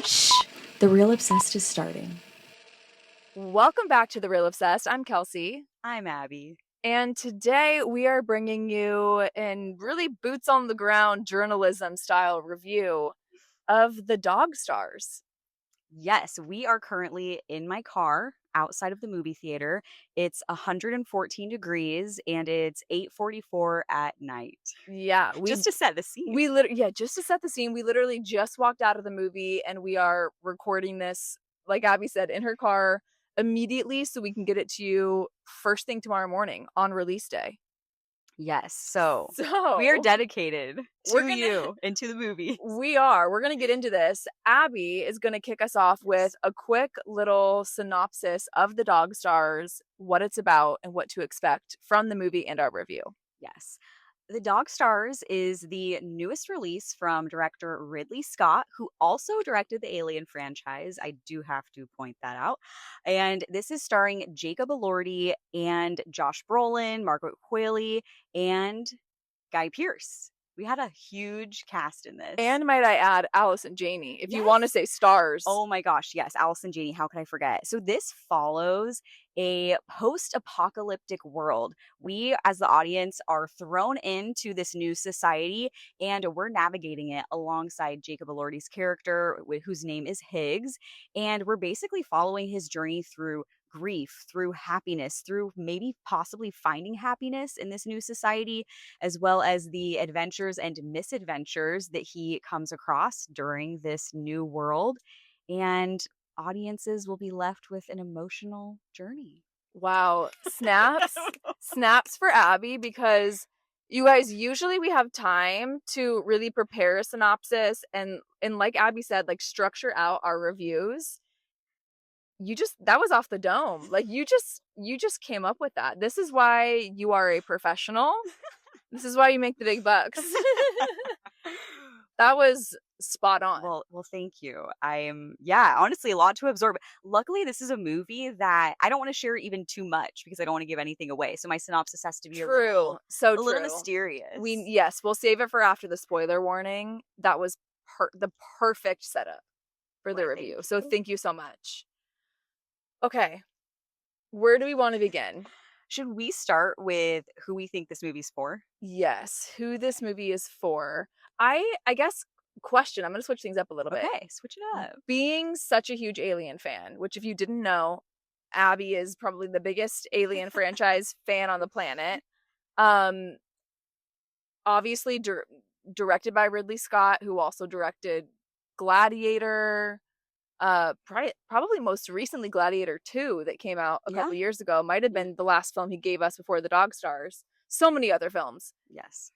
Shh! The Real Obsessed is starting. Welcome back to The Real Obsessed. I'm Kelcy. I'm Abby. And today we are bringing you in really boots on the ground journalism style review of The Dog Stars. Yes, we are currently in my car outside of the movie theater. It's 114 degrees and it's 8:44 at night. Yeah, Just to set the scene. just to set the scene, we literally just walked out of the movie and we are recording this, like Abby said, in her car immediately so we can get it to you first thing tomorrow morning on release day. Yes, so So we are dedicated we're to gonna- you and to the movie. We're going to get into this. Abby is going to kick us off with a quick little synopsis of The Dog Stars, what it's about, and what to expect from the movie and our review. Yes. The Dog Stars is the newest release from director Ridley Scott, who also directed the Alien franchise. I do have to point that out. And this is starring Jacob Elordi and Josh Brolin, Margaret Qualley, and Guy Pearce. We had a huge cast in this. And might I add, Alice and Janie, if you Yes. want to say stars. Oh my gosh, yes, Allison Janney, how could I forget? So this follows a post-apocalyptic world. We as the audience are thrown into this new society and we're navigating it alongside Jacob Elordi's character whose name is Higgs, and we're basically following his journey through grief, through happiness, through maybe possibly finding happiness in this new society, as well as the adventures and misadventures that he comes across during this new world. And audiences will be left with an emotional journey. Wow. Snaps for Abby, because you guys, usually we have time to really prepare a synopsis and like Abby said, like structure out our reviews. That was off the dome. Like you just came up with that. This is why you are a professional. This is why you make the big bucks. That was spot on. Well, thank you. Honestly, a lot to absorb. Luckily, this is a movie that I don't want to share even too much because I don't want to give anything away. So my synopsis has to be a little mysterious. We'll save it for after the spoiler warning. That was the perfect setup for the review. So thank you so much. Okay. Where do we want to begin? Should we start with who we think this movie's for? Yes, who this movie is for. I guess question, I'm going to switch things up a little bit. Okay, switch it up. Being such a huge Alien fan, which if you didn't know, Abby is probably the biggest Alien franchise fan on the planet. Obviously directed by Ridley Scott, who also directed Gladiator, probably most recently Gladiator 2 that came out a couple years ago. Might have been the last film he gave us before The Dog Stars. So many other films. Yes.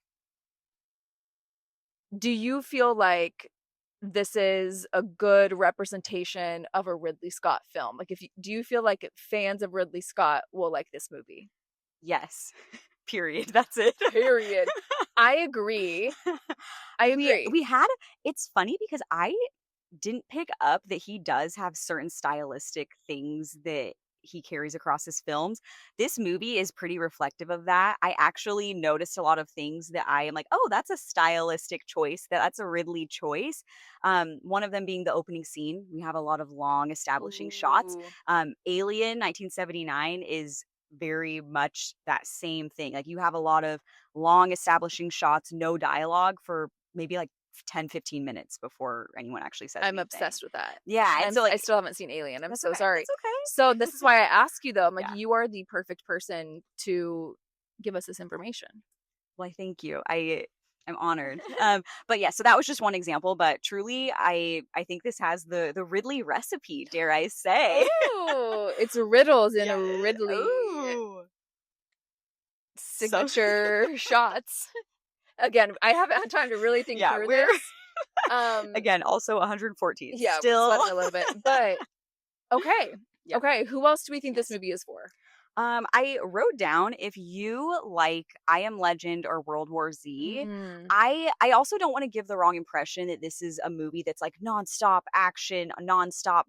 Do you feel like this is a good representation of a Ridley Scott film? Like, do you feel like fans of Ridley Scott will like this movie? Yes. Period. That's it. Period. I agree. It's funny because I didn't pick up that he does have certain stylistic things that he carries across his films. This movie is pretty reflective of that. I actually noticed a lot of things that I am like, oh, that's a stylistic choice. That's a Ridley choice. One of them being the opening scene. We have a lot of long establishing shots. Alien 1979 is very much that same thing. Like you have a lot of long establishing shots, no dialogue for maybe like 10-15 minutes before anyone actually says I'm anything. Obsessed with that. Yeah. And so I still haven't seen Alien. I'm so sorry. It's okay. So this is why I ask you though. I'm like, you are the perfect person to give us this information. Well, I thank you. I'm honored. But yeah, so that was just one example. But truly, I think this has the Ridley recipe, dare I say. Ooh, it's riddles in a Ridley signature shots. Again, I haven't had time to really think through this. Again, also 114. Yeah, still a little bit, but okay. Yeah. Okay, who else do we think this movie is for? I wrote down, if you like I Am Legend or World War Z, I also don't want to give the wrong impression that this is a movie that's like nonstop action, nonstop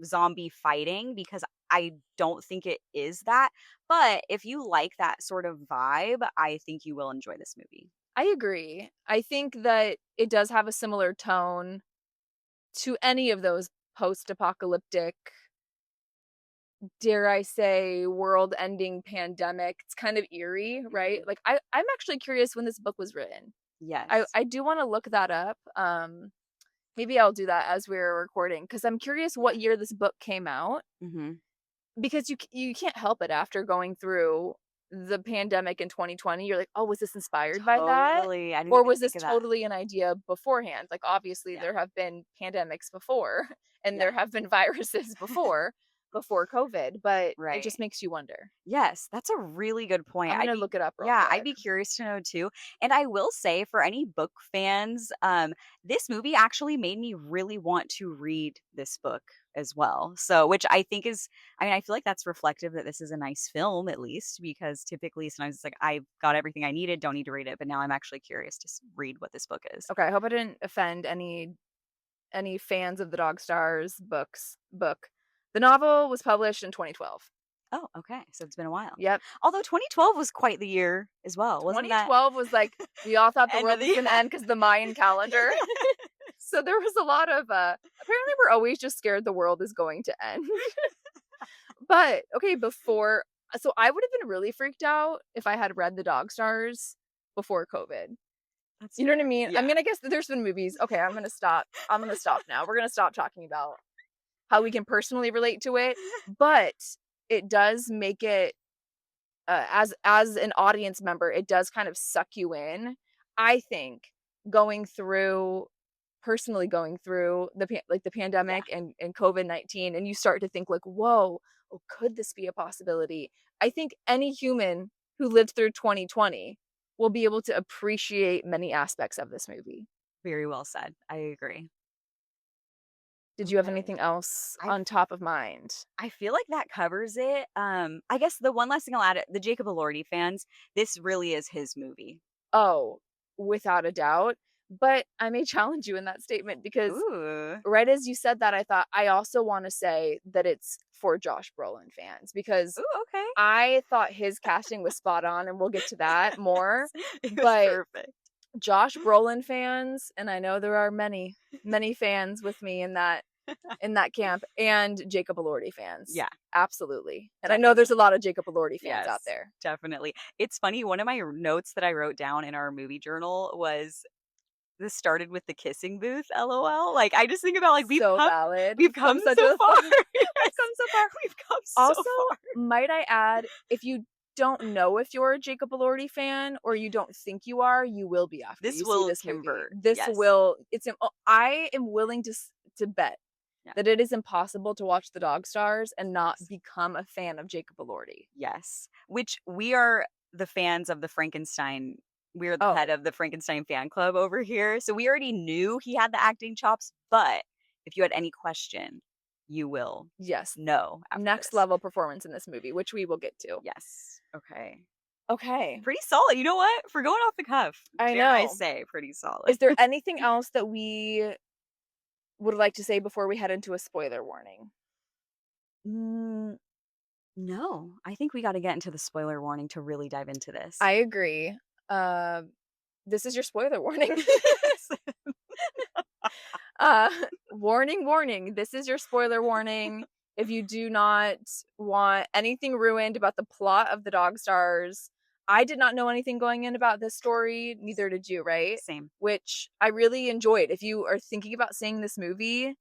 zombie fighting, because I don't think it is that. But if you like that sort of vibe, I think you will enjoy this movie. I agree. I think that it does have a similar tone to any of those post-apocalyptic, dare I say, world-ending pandemic. It's kind of eerie, right? Like I'm actually curious when this book was written. Yes. I do want to look that up. Maybe I'll do that as we're recording because I'm curious what year this book came out. Mm-hmm. Because you can't help it after going through the pandemic in 2020. You're like, oh, was this inspired by that? Totally. I didn't Or even was this think of that. totally an idea beforehand? Like, obviously, Yeah. there have been pandemics before, and Yeah. there have been viruses before COVID, but it Right. just makes you wonder. Yes, that's a really good point. I'm gonna look it up real Yeah, I'd quick. be curious to know too. And I will say for any book fans, this movie actually made me really want to read this book as well. So, which I think is, I mean, I feel like that's reflective that this is a nice film at least, because typically sometimes it's like I've got everything I needed, don't need to read it, but now I'm actually curious to read what this book is. Okay, I hope I didn't offend any fans of the Dog Stars book. The novel was published in 2012. Oh, okay. So it's been a while. Yep. Although 2012 was quite the year as well, wasn't that? 2012 was like we all thought the End of world the was gonna year. end because the Mayan calendar. So there was a lot of apparently we're always just scared the world is going to end. But okay, so I would have been really freaked out if I had read the Dog Stars before COVID. That's You know what I fair. mean? I Yeah. mean, I guess there's been movies. Okay, I'm gonna stop now. We're gonna stop talking about how we can personally relate to it, but it does make it as an audience member, it does kind of suck you in. I think going through personally going through the pandemic and COVID-19, and you start to think like, whoa, oh, could this be a possibility? I think any human who lived through 2020 will be able to appreciate many aspects of this movie. Very well said. I agree. Did you have Okay. anything else I on top of mind? I feel like that covers it. I guess the one last thing I'll add, the Jacob Elordi fans, this really is his movie. Oh, without a doubt. But I may challenge you in that statement because Ooh. right as you said that, I thought I also want to say that it's for Josh Brolin fans because Ooh, okay. I thought his casting was spot on, and we'll get to that more. It was But perfect. Josh Brolin fans, and I know there are many, many fans with me in that camp, and Jacob Elordi fans. Yeah. Absolutely. And I know there's a lot of Jacob Elordi fans out Yes, there. definitely. It's funny. One of my notes that I wrote down in our movie journal was this started with the kissing booth, LOL. Like I just think about like So valid. we've come such so a far. We've Yes. come so far. We've come so Also, far. might I add, if you don't know if you're a Jacob Elordi fan or you don't think you are, you will be after This you will see this convert. movie. This Yes. will. I am willing to bet Yeah. that it is impossible to watch the Dog Stars and not become a fan of Jacob Elordi. Yes. Which we are the fans of the Frankenstein. We're the head of the Frankenstein fan club over here. So we already knew he had the acting chops, but if you had any question, you will know. Next this. level performance in this movie, which we will get to. Yes. Okay. Okay. Pretty solid. You know what? For going off the cuff, I dare I know. say pretty solid. Is there anything else that we would like to say before we head into a spoiler warning? No, I think we got to get into the spoiler warning to really dive into this. I agree. This is your spoiler warning. Warning. This is your spoiler warning. If you do not want anything ruined about the plot of the Dog Stars, I did not know anything going in about this story. Neither did you, right? Same. Which I really enjoyed. If you are thinking about seeing this movie,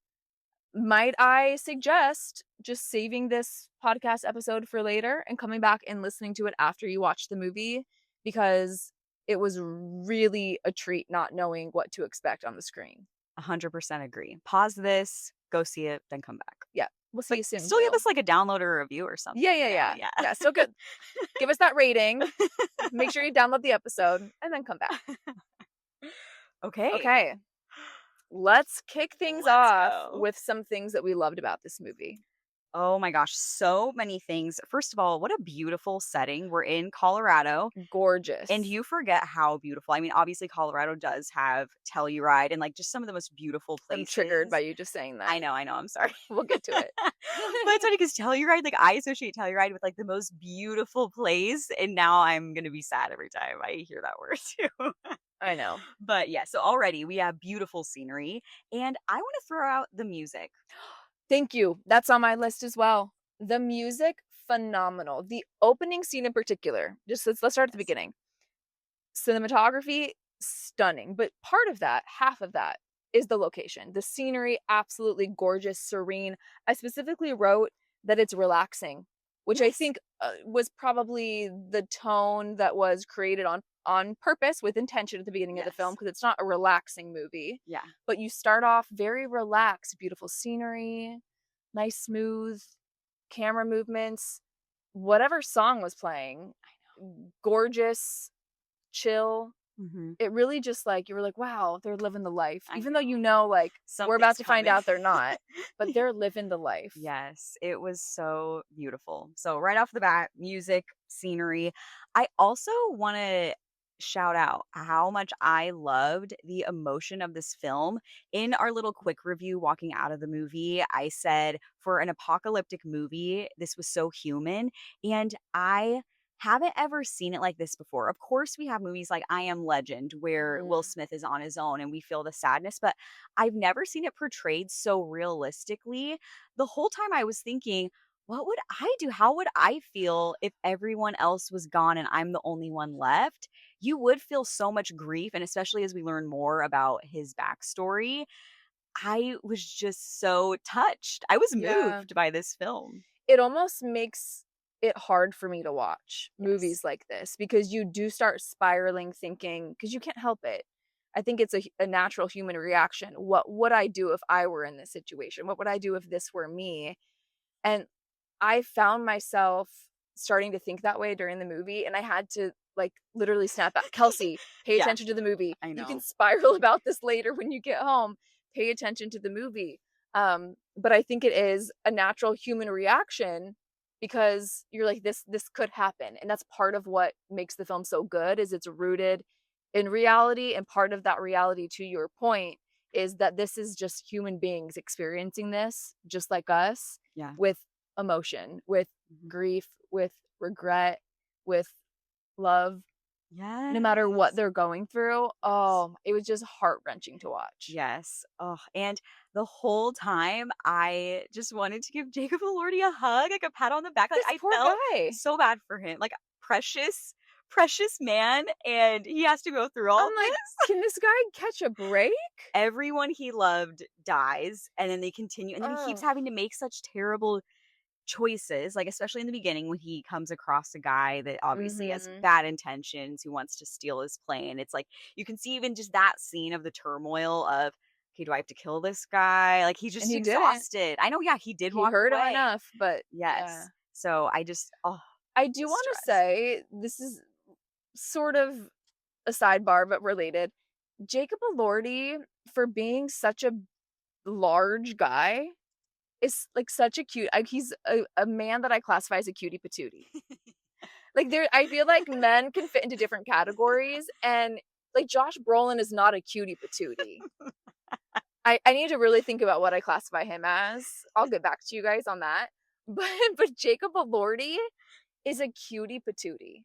might I suggest just saving this podcast episode for later and coming back and listening to it after you watch the movie, because it was really a treat not knowing what to expect on the screen. 100% agree. Pause this, go see it, then come back. Yeah. We'll see you soon. Still give us like a download or a review or something. Yeah. Still good. Give us that rating. Make sure you download the episode and then come back. Okay. Let's kick things off with some things that we loved about this movie. Oh my gosh, so many things. First of all, what a beautiful setting. We're in Colorado. Gorgeous. And you forget how beautiful. I mean, obviously Colorado does have Telluride and like just some of the most beautiful places. I'm triggered by you just saying that. I know. I'm sorry. We'll get to it. But it's funny because Telluride, like I associate Telluride with like the most beautiful place. And now I'm going to be sad every time I hear that word too. I know. But yeah, so already we have beautiful scenery, and I want to throw out the music. Thank you. That's on my list as well. The music, phenomenal. The opening scene in particular, just let's start at the Yes. beginning. Cinematography, stunning. But part of that, half of that, is the location. The scenery, absolutely gorgeous, serene. I specifically wrote that it's relaxing, which I Yes. think was probably the tone that was created on purpose with intention at the beginning of the film, Yes. because it's not a relaxing movie. Yeah. But you start off very relaxed, beautiful scenery, nice smooth camera movements. Whatever song was playing, gorgeous, chill. Hmm. It really just like you were like, wow, they're living the life. I Even though know. like we're Something's about to find coming. out they're not, but they're living the life. Yes, it was so beautiful. So right off the bat, music, scenery. I also want to shout out how much I loved the emotion of this film. In our little quick review walking out of the movie, I said for an apocalyptic movie, this was so human, and I haven't ever seen it like this before. Of course, we have movies like I Am Legend where Will Mhm. Smith is on his own and we feel the sadness, but I've never seen it portrayed so realistically. The whole time I was thinking, what would I do? How would I feel if everyone else was gone and I'm the only one left? You would feel so much grief. And especially as we learn more about his backstory, I was just so touched. I was Yeah. moved by this film. It almost makes it hard for me to watch Yes. movies like this because you do start spiraling thinking because you can't help it. I think it's a natural human reaction. What would I do if I were in this situation? What would I do if this were me? And I found myself starting to think that way during the movie, and I had to, like, literally snap back. "Kelsey, pay Yeah, attention to the movie. I You can know. spiral about this later when you get home. Pay attention to the movie." But I think it is a natural human reaction because you're like, "This could happen," and that's part of what makes the film so good is it's rooted in reality, and part of that reality, to your point, is that this is just human beings experiencing this just like us Yeah. with emotion, with Mhm. grief, with regret, with love, no matter what Yes. they're going through. Yes. Oh, it was just heart-wrenching to watch. Yes. Oh, and the whole time I just wanted to give Jacob Elordi a hug, like a pat on the back. Like This I poor felt guy. so bad for him. Like precious, precious man, and he has to go through all I'm like, this. "Can this guy catch a break?" Everyone he loved dies, and then they continue, and then he keeps Oh. having to make such terrible choices, like especially in the beginning when he comes across a guy that obviously has Mhm. bad intentions who wants to steal his plane. It's like you can see even just that scene of the turmoil of, okay, do I have to kill this guy? Like he's And just he didn't. exhausted. I know, yeah, he did He walk hurt him away. enough, but yeah. Yes. So I just, oh, I do the wanna stress. say, this is sort of a sidebar, but related. Jacob Elordi, for being such a large guy, is, like, such a cute he's a man that I classify as a cutie patootie. Like, there I feel like men can fit into different categories, and, like, Josh Brolin is not a cutie patootie. I need to really think about what I classify him as. I'll get back to you guys on that. But Jacob Elordi is a cutie patootie.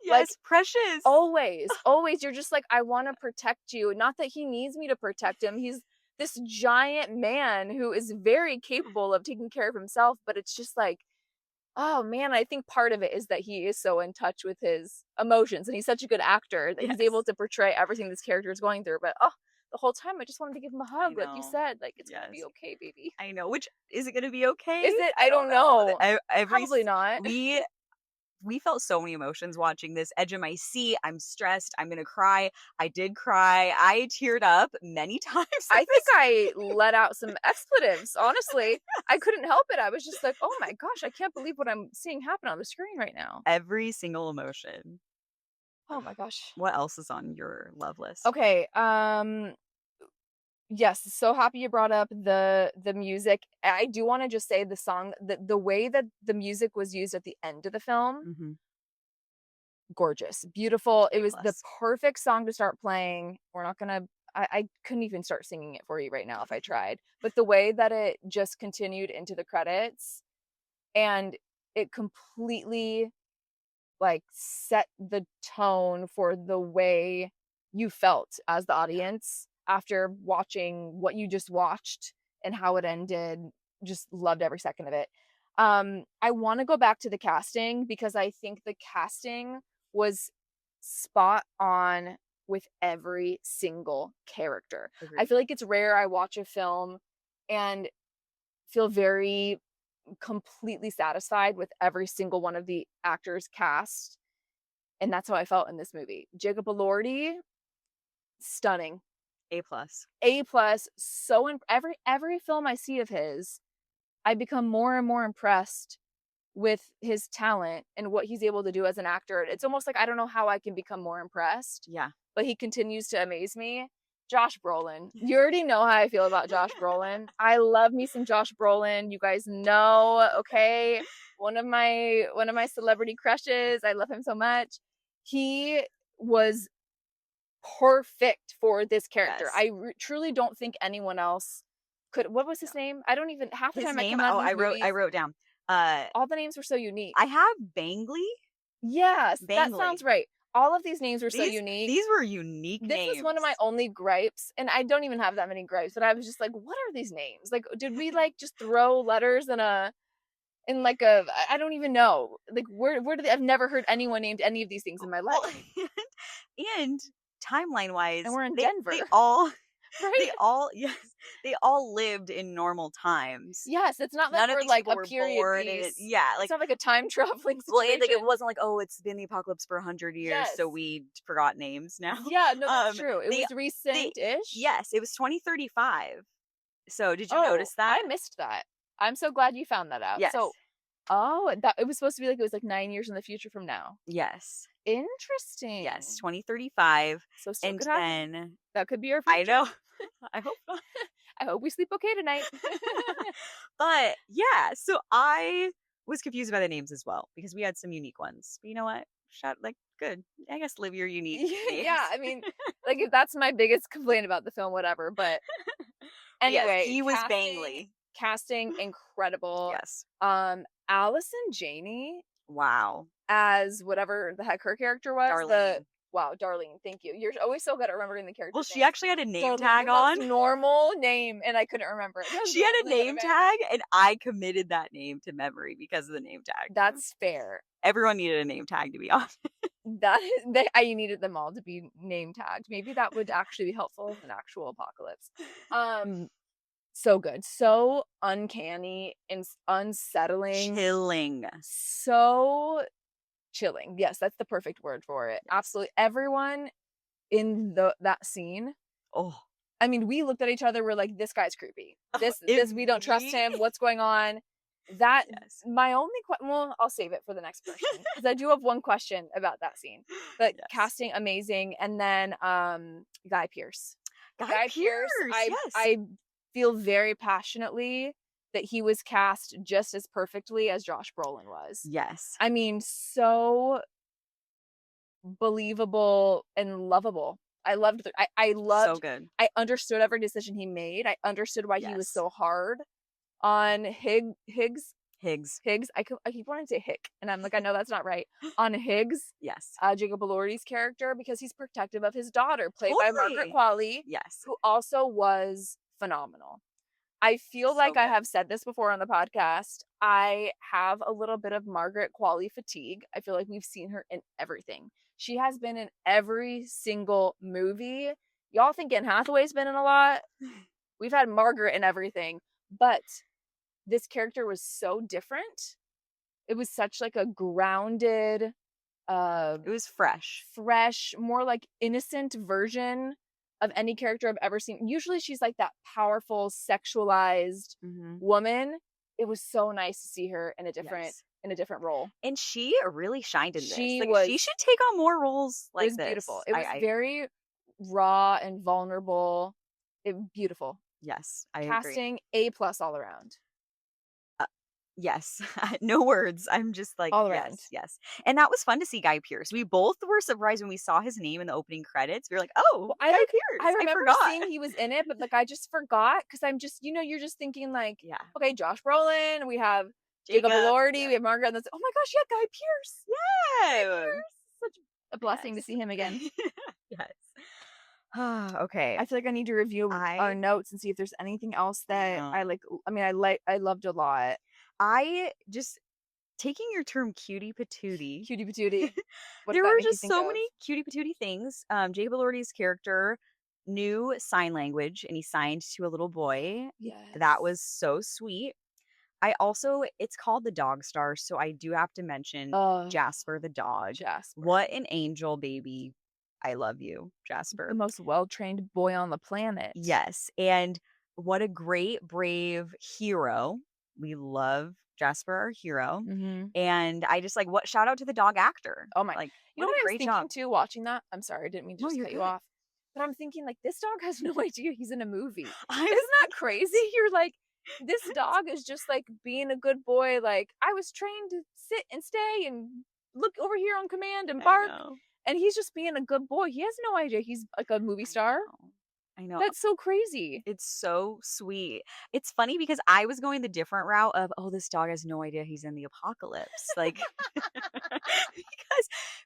Like, Yes, precious. always, always, you're just like, "I wanna protect you." Not that he needs me to protect him, he's this giant man who is very capable of taking care of himself, but it's just like, oh, man, I think part of it is that he is so in touch with his emotions, and he's such a good actor that he's able Yes. to portray everything this character is going through, but, oh, the whole time I just wanted to give him a I hug, like you know. said, like, "It's gonna be Yes. okay, baby." I know. Which is it going to be okay? Is it? I I don't don't know. know. Probably not. We felt so many emotions watching this. Edge of my seat. I'm stressed. I'm gonna cry. I did cry. I teared up many times in I think this I movie. let out some expletives, honestly. I couldn't help it. I was just like, "Oh my gosh, I can't believe what I'm seeing happen on the screen right now." Every single emotion. Oh my gosh. What else is on your love list? Okay, yes, so happy you brought up the music. I do wanna just say the song the way that the music was used at the end of the film, Hmm. gorgeous, beautiful. It A was the plus. perfect song to start playing. We're not gonna I couldn't even start singing it for you right now if I tried, but the way that it just continued into the credits and it completely, like, set the tone for the way you felt as the audience after watching what you just watched and how it ended. Just loved every second of it. I want to go back to the casting because I think the casting was spot on with every single character. Agreed. I feel like it's rare I watch a film and feel very completely satisfied with every single one of the actors cast. And that's how I felt in this movie. Jacob Elordi, stunning. A+. A+. So every film I see of his, I become more and more impressed with his talent and what he's able to do as an actor. It's almost like I don't know how I can become more impressed. Yeah. But he continues to amaze me. Josh Brolin. You already know how I feel about Josh Brolin. I love me some Josh Brolin. You guys know, okay? One of my celebrity crushes. I love him so much. He was perfect for this character. Yes. I truly don't think anyone else could. What was his name? I don't even half the His time name? I come out I of these movies, wrote down. all the names were so unique. I have Bangley. Yes, that Bangley. sounds right. All of these names were so unique. These were unique This names. was one of my only gripes, and I don't even have that many gripes, but I was just like, what are these names? Like, did we like just throw letters in like a, I don't even know. Like, where do they, I've never heard anyone named any of these things in my life. Well, and timeline wise, And we're in they Denver. all Right? they all lived in normal times. Yes, it's not like None of we're these like people a were period born piece. like It's not like a time traveling well, situation. like it wasn't like, oh, it's been the apocalypse for 100 years, so Yes. we forgot names now. Yeah, no, that's true. It was recent-ish. Yes, it was 2035. So did you Oh, notice that? I missed that. I'm so glad you found that out. Yes. So, oh, that it was supposed to be like it was like 9 years in the future from now. Yes. Interesting. Yes, 2035. So still And could happen. then That could be our future. I know. I hope not. I hope we sleep okay tonight. But yeah, so I was confused by the names as well because we had some unique ones. But you know what? Good. I guess live your unique names. Yeah, I mean, like if that's my biggest complaint about the film, whatever. But anyway, yes, he was Bangley. Casting incredible. Yes. Allison Janney Wow. as whatever the heck her character was. Darlene. Wow, Darlene, thank you. You're always so good at remembering the character. Well, she actually had a name tag the on. most normal name, and I couldn't remember it. She had a name tag, and I committed that name to memory because of the name tag. That's fair. Everyone needed a name tag, to be honest. I needed them all to be name tagged. Maybe that would actually be helpful in an actual apocalypse. So good, so uncanny and unsettling, Chilling, so chilling. Yes, that's the perfect word for it. Absolutely, everyone in that scene. Oh, I mean, we looked at each other. We're like, "This guy's creepy. This we don't trust him. What's going on?" That my only well, I'll save it for the next person because I do have one question about that scene. But casting amazing, and then Guy Pearce. Guy Pearce. I feel very passionately that he was cast just as perfectly as Josh Brolin was. Yes. I mean, so believable and lovable. I loved so good. I understood every decision he made. I understood why he was so hard on Higgs. I keep wanting to say Hick, and I'm like, I know that's not right. On Higgs. Yes. Jacob Elordi's character, because he's protective of his daughter, played by Margaret Qualley. Yes. Who also was phenomenal. I feel like I have said this before on the podcast. I have a little bit of Margaret Qualley fatigue. I feel like we've seen her in everything. She has been in every single movie. Y'all think Anne Hathaway's been in a lot? We've had Margaret in everything. But this character was so different. It was such like a grounded, it was fresh, more like innocent version of any character I've ever seen. Usually she's like that powerful, sexualized woman. It was so nice to see her in a different role. And she really shined in this. She should take on more roles like this. It was beautiful. It was very raw and vulnerable. Beautiful. Yes, I agree. Casting A+ all around. Yes. No words. I'm just like, all around. Yes. And that was fun to see Guy Pearce. We both were surprised when we saw his name in the opening credits. We were like, oh, Guy Pearce. I remember seeing he was in it, but like I just forgot because I'm just, you're just thinking like, okay, Josh Brolin, we have Jacob Elordi, we have Margaret. And oh my gosh, yeah, Guy Pearce. Yeah. Guy Pearce. Such a blessing to see him again. Yes. Okay. I feel like I need to review our I notes and see if there's anything else that I know. like. I mean, I loved a lot. I just taking your term cutie patootie. Cutie patootie. What did There that were make you just think so of? many cutie patootie things. Jacob Elordi's character knew sign language and he signed to a little boy. That Yes. was so sweet. I also it's called the Dog Star, so I do have to mention Oh, Jasper the dog. Jasper. What an angel baby. I love you, The Jasper. most well-trained boy on the planet. Yes, and what a great brave hero. We love Jasper, our hero. Mhm. And I just like what shout out to the dog actor. Oh my. Like You know what a what I was great thinking job. too watching that? I'm sorry, I didn't mean to No, just you're cut you good. off. But I'm thinking like this dog has no idea he's in a movie. I was Isn't that thinking crazy? You're like this dog is just like being a good boy. Like I was trained to sit and stay and look over here on command and I bark. know. And he's just being a good boy. He has no idea he's like a movie I star. know. I know. That's so crazy. It's so sweet. It's funny because I was going the different route of, oh, this dog has no idea he's in the apocalypse. Like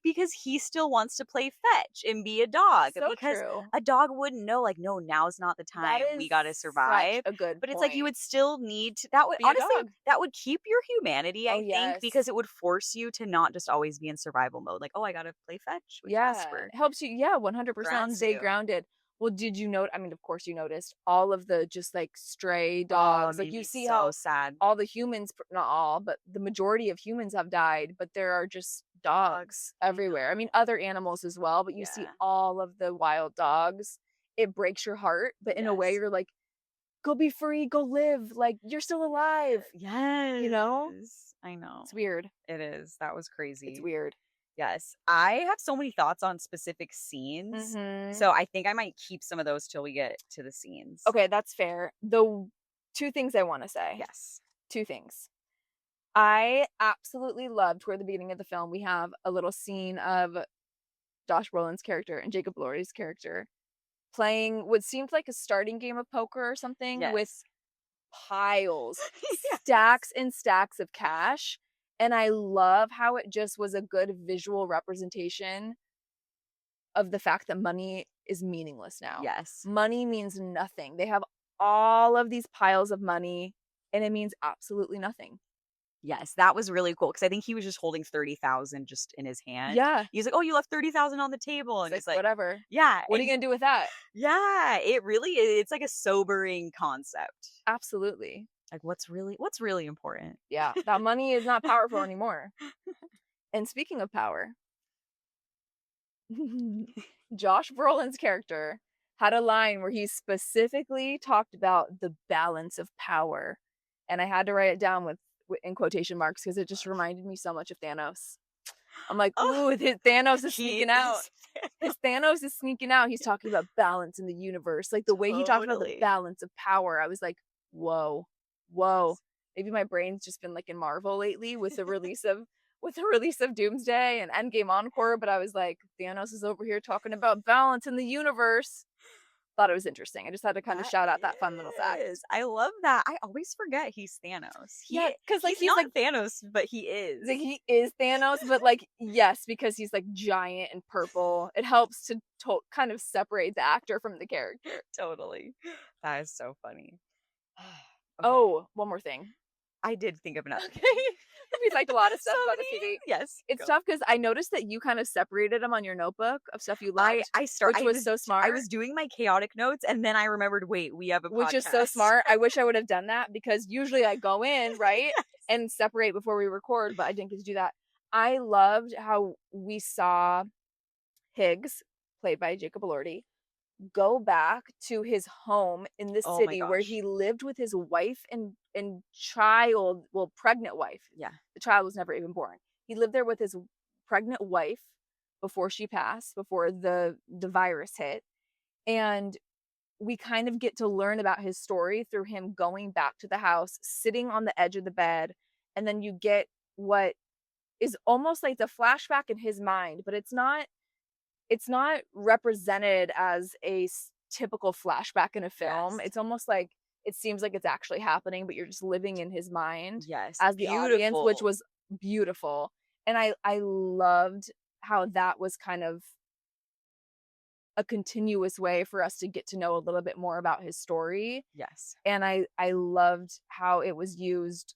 because he still wants to play fetch and be a dog. So Because true. a dog wouldn't know, like, no, now's not the That time. We is gotta such survive. a good But it's like you point. would still need to that would Be a honestly dog. that would keep your humanity, Oh I think, yes. because it would force you to not just always be in survival mode. Like, oh, I gotta play fetch with Yeah, Jasper. helps you, yeah, 100% Grounds stay you. grounded. Well, did you note I mean, of course you noticed all of the just, like, stray Oh, it dogs, like, made you me see so how sad. all the humans not all, but the majority of humans have died, but there are just dogs Dogs. I everywhere. I mean, know. other animals as well, but you see Yeah. all of the wild dogs. It breaks your heart, but in a way Yes. you're like, "Go be free, go live, like, you're still alive," you know? Yes. I know. It's weird. It is. That was It's crazy. weird. Yes. I have so many thoughts on specific scenes. Mhm. So I think I might keep some of those till we get to the scenes. Okay, that's fair. The 2 things I wanna say. Yes. 2 things. I absolutely loved toward the beginning of the film, we have a little scene of Josh Brolin's character and Jacob Elordi's character playing what seemed like a starting game of poker or something with Yes. piles, Yes. stacks and stacks of cash, and I love how it just was a good visual representation of the fact that money is meaningless now. Yes. Money means nothing. They have all of these piles of money, and it means absolutely nothing. Yes. That was really cool because I think he was just holding 30,000 just in his hand. Yeah. He's like, "Oh, you left 30,000 on the table." It's And like, it's like, whatever. yeah, What are you gonna do with that? yeah, it really it's like a sobering concept. Absolutely. Like what's really important? Yeah, that money is not powerful anymore. And speaking of power, Josh Brolin's character had a line where he specifically talked about the balance of power, and I had to write it down with in quotation marks because it just reminded me so much of Thanos. I'm like, Oh, ooh, Thanos is he sneaking out. is His Thanos is sneaking out. He's talking about balance in the universe. Like the way he talked about the totally. balance of power, I was like, whoa, whoa. Maybe my brain's just been like in Marvel lately with the release of Doomsday and Endgame Encore, but I was like, Thanos is over here talking about balance in the universe. Thought it was interesting. I just had to kind of That shout out that fun little fact. is. I love that. I always forget he's Thanos. Yeah, because like He's he's not like Thanos, but he is. he is Thanos, but like yes, because he's like giant and purple. It helps to kind of separate the actor from the character. Totally. That is so funny. Okay. Oh, one more thing. I did think of another. Okay, we liked a lot of stuff So about this many. movie. Yes. It's Go. tough because I noticed that you kind of separated them on your notebook of stuff you I liked, I start. which was so smart. I was doing my chaotic notes, and then I remembered. Wait, we have a which is so podcast. smart. I wish I would have done that because usually I go in, right, Yes. and separate before we record, but I didn't get to do that. I loved how we saw Higgs, played by Jacob Elordi, go back to his home in the Oh my city where gosh. he lived with his wife and child, well, pregnant wife. Yeah. The child was never even born. He lived there with his pregnant wife before she passed, before the virus hit. And we kind of get to learn about his story through him going back to the house, sitting on the edge of the bed, and then you get what is almost like the flashback in his mind, but it's not represented as a typical flashback in a film. Yes. It's almost like it seems like it's actually happening, but you're just living in his mind Yes. as the audience, which Beautiful. was beautiful. And I loved how that was kind of a continuous way for us to get to know a little bit more about his story. Yes. And I loved how it was used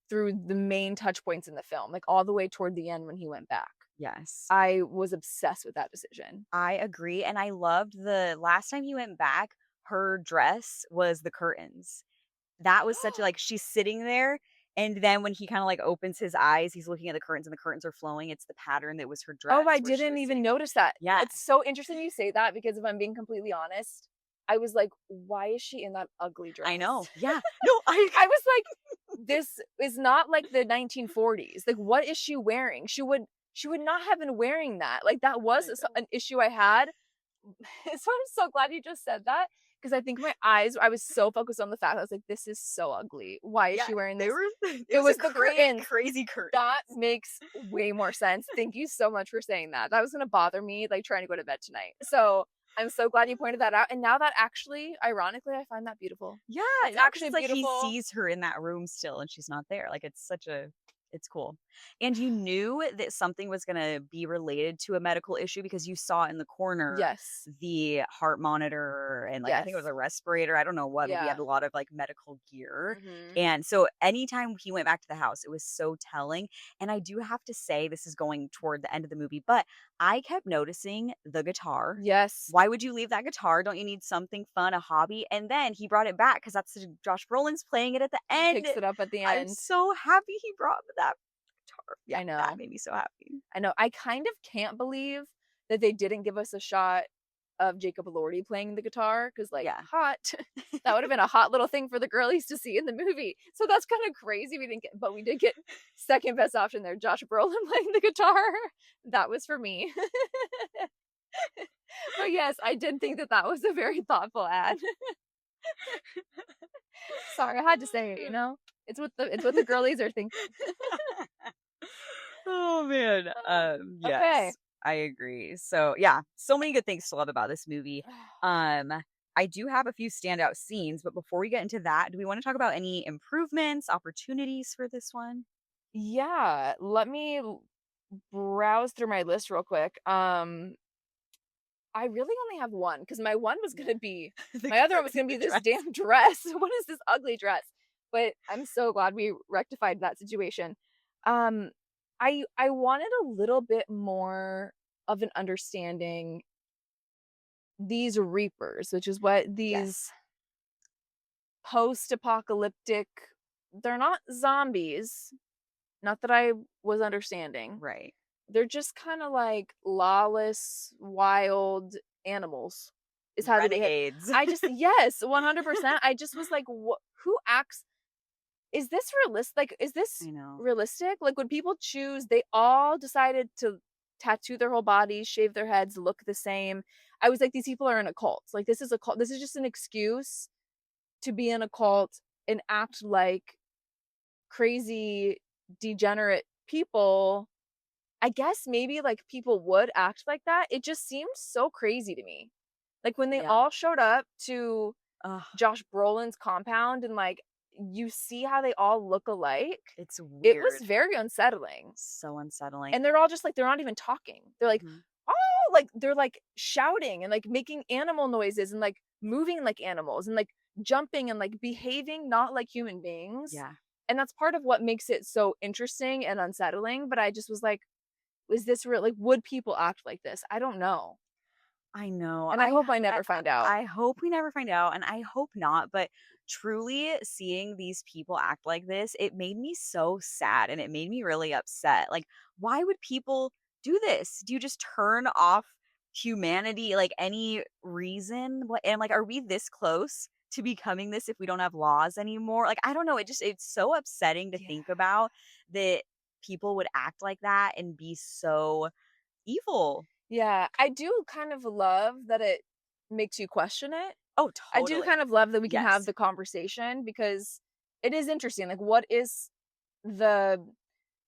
through the main touch points in the film, like all the way toward the end when he went back. Yes. I was obsessed with that decision. I agree. And I loved the last time he went back, her dress was the curtains. That was such a like, she's sitting there, and then when he kind of like opens his eyes, he's looking at the curtains and the curtains are flowing. It's the pattern that was her dress. Oh, I where she didn't was even sitting. notice that. Yeah. It's so interesting you say that because if I'm being completely honest, I was like, why is she in that ugly dress? I know. Yeah. No, I was like, this is not like the 1940s. Like, what is she wearing? She would not have been wearing that. Like, that was an issue I had. So I'm so glad you just said that because I think I was so focused on the fact I was like, this is so ugly. Why is she wearing this? It was the crazy, curtains. crazy curtains. That makes way more sense. Thank you so much for saying that. That was going to bother me, like trying to go to bed tonight. So I'm so glad you pointed that out. And now that actually, ironically, I find that beautiful. Yeah, It's actually like beautiful. he sees her in that room still, and she's not there. Like it's cool. And you knew that something was going to be related to a medical issue because you saw in the corner Yes. the heart monitor and like I think it was Yes. a respirator. I don't know what. Maybe he had Yeah. a lot of like medical gear. Mhm. And so anytime he went back to the house, it was so telling. And I do have to say, this is going toward the end of the movie, but I kept noticing the guitar. Yes. Why would you leave that guitar? Don't you need something fun, a hobby? And then he brought it back because that's Josh Brolin's playing it at the He end. picks it up at the I'm end. so happy he brought that guitar. Yeah, I know. that made me so happy. I know. I kind of can't believe that they didn't give us a shot of Jacob Elordi playing the guitar because, like, Yeah. hot. That would have been a hot little thing for the girlies to see in the movie. So that's kind of crazy. We didn't get, but we did get second best option there. Josh Brolin playing the guitar. That was for me. But yes, I did think that was a very thoughtful ad. Sorry, I had to say it. You know, it's what the girlies are thinking. Oh man. Yes. Okay. I agree. So yeah, so many good things to love about this movie. I do have a few standout scenes, but before we get into that, do we want to talk about any improvements, opportunities for this one? Yeah, let me browse through my list real quick. I really only have one because my one was gonna be my other one was gonna be this damn dress. What is this ugly dress? But I'm so glad we rectified that situation. I wanted a little bit more of an understanding these reapers, which is what these Yes. post-apocalyptic, they're not zombies, not that I was understanding. Right. They're just kind of like lawless, wild animals. Is how they behave. Renegades. I just yes, 100%. I just was like, who acts? Is this realistic? Like, is this I know. realistic? Like, would people choose? They all decided to tattoo their whole bodies, shave their heads, look the same. I was like, these people are in a cult. Like, this is a cult. This is just an excuse to be in a cult and act like crazy, degenerate people. I guess maybe like people would act like that. It just seemed so crazy to me. Like when they Yeah. all showed up to Ugh, Josh Brolin's compound and like you see how they all look alike. it's weird. It was very unsettling. So unsettling. And they're all just like they're not even talking. They're like, Mhm. oh, like they're like shouting and like making animal noises and like moving like animals and like jumping and like behaving not like human beings. Yeah. And that's part of what makes it so interesting and unsettling. But I just was like, is this real? Like, would people act like this? I don't know. I know. And I hope I never find out. I hope we never find out, and I hope not. But truly, seeing these people act like this, it made me so sad, and it made me really upset. Like, why would people do this? Do you just turn off humanity? Like, any reason? What? And like, are we this close to becoming this if we don't have laws anymore? Like, I don't know. It's so upsetting to think about that people would act like that and be so evil. Yeah, I do kind of love that it makes you question it. Oh, I totally. do kind of love that we can have Yes. the conversation because it is interesting. Like, the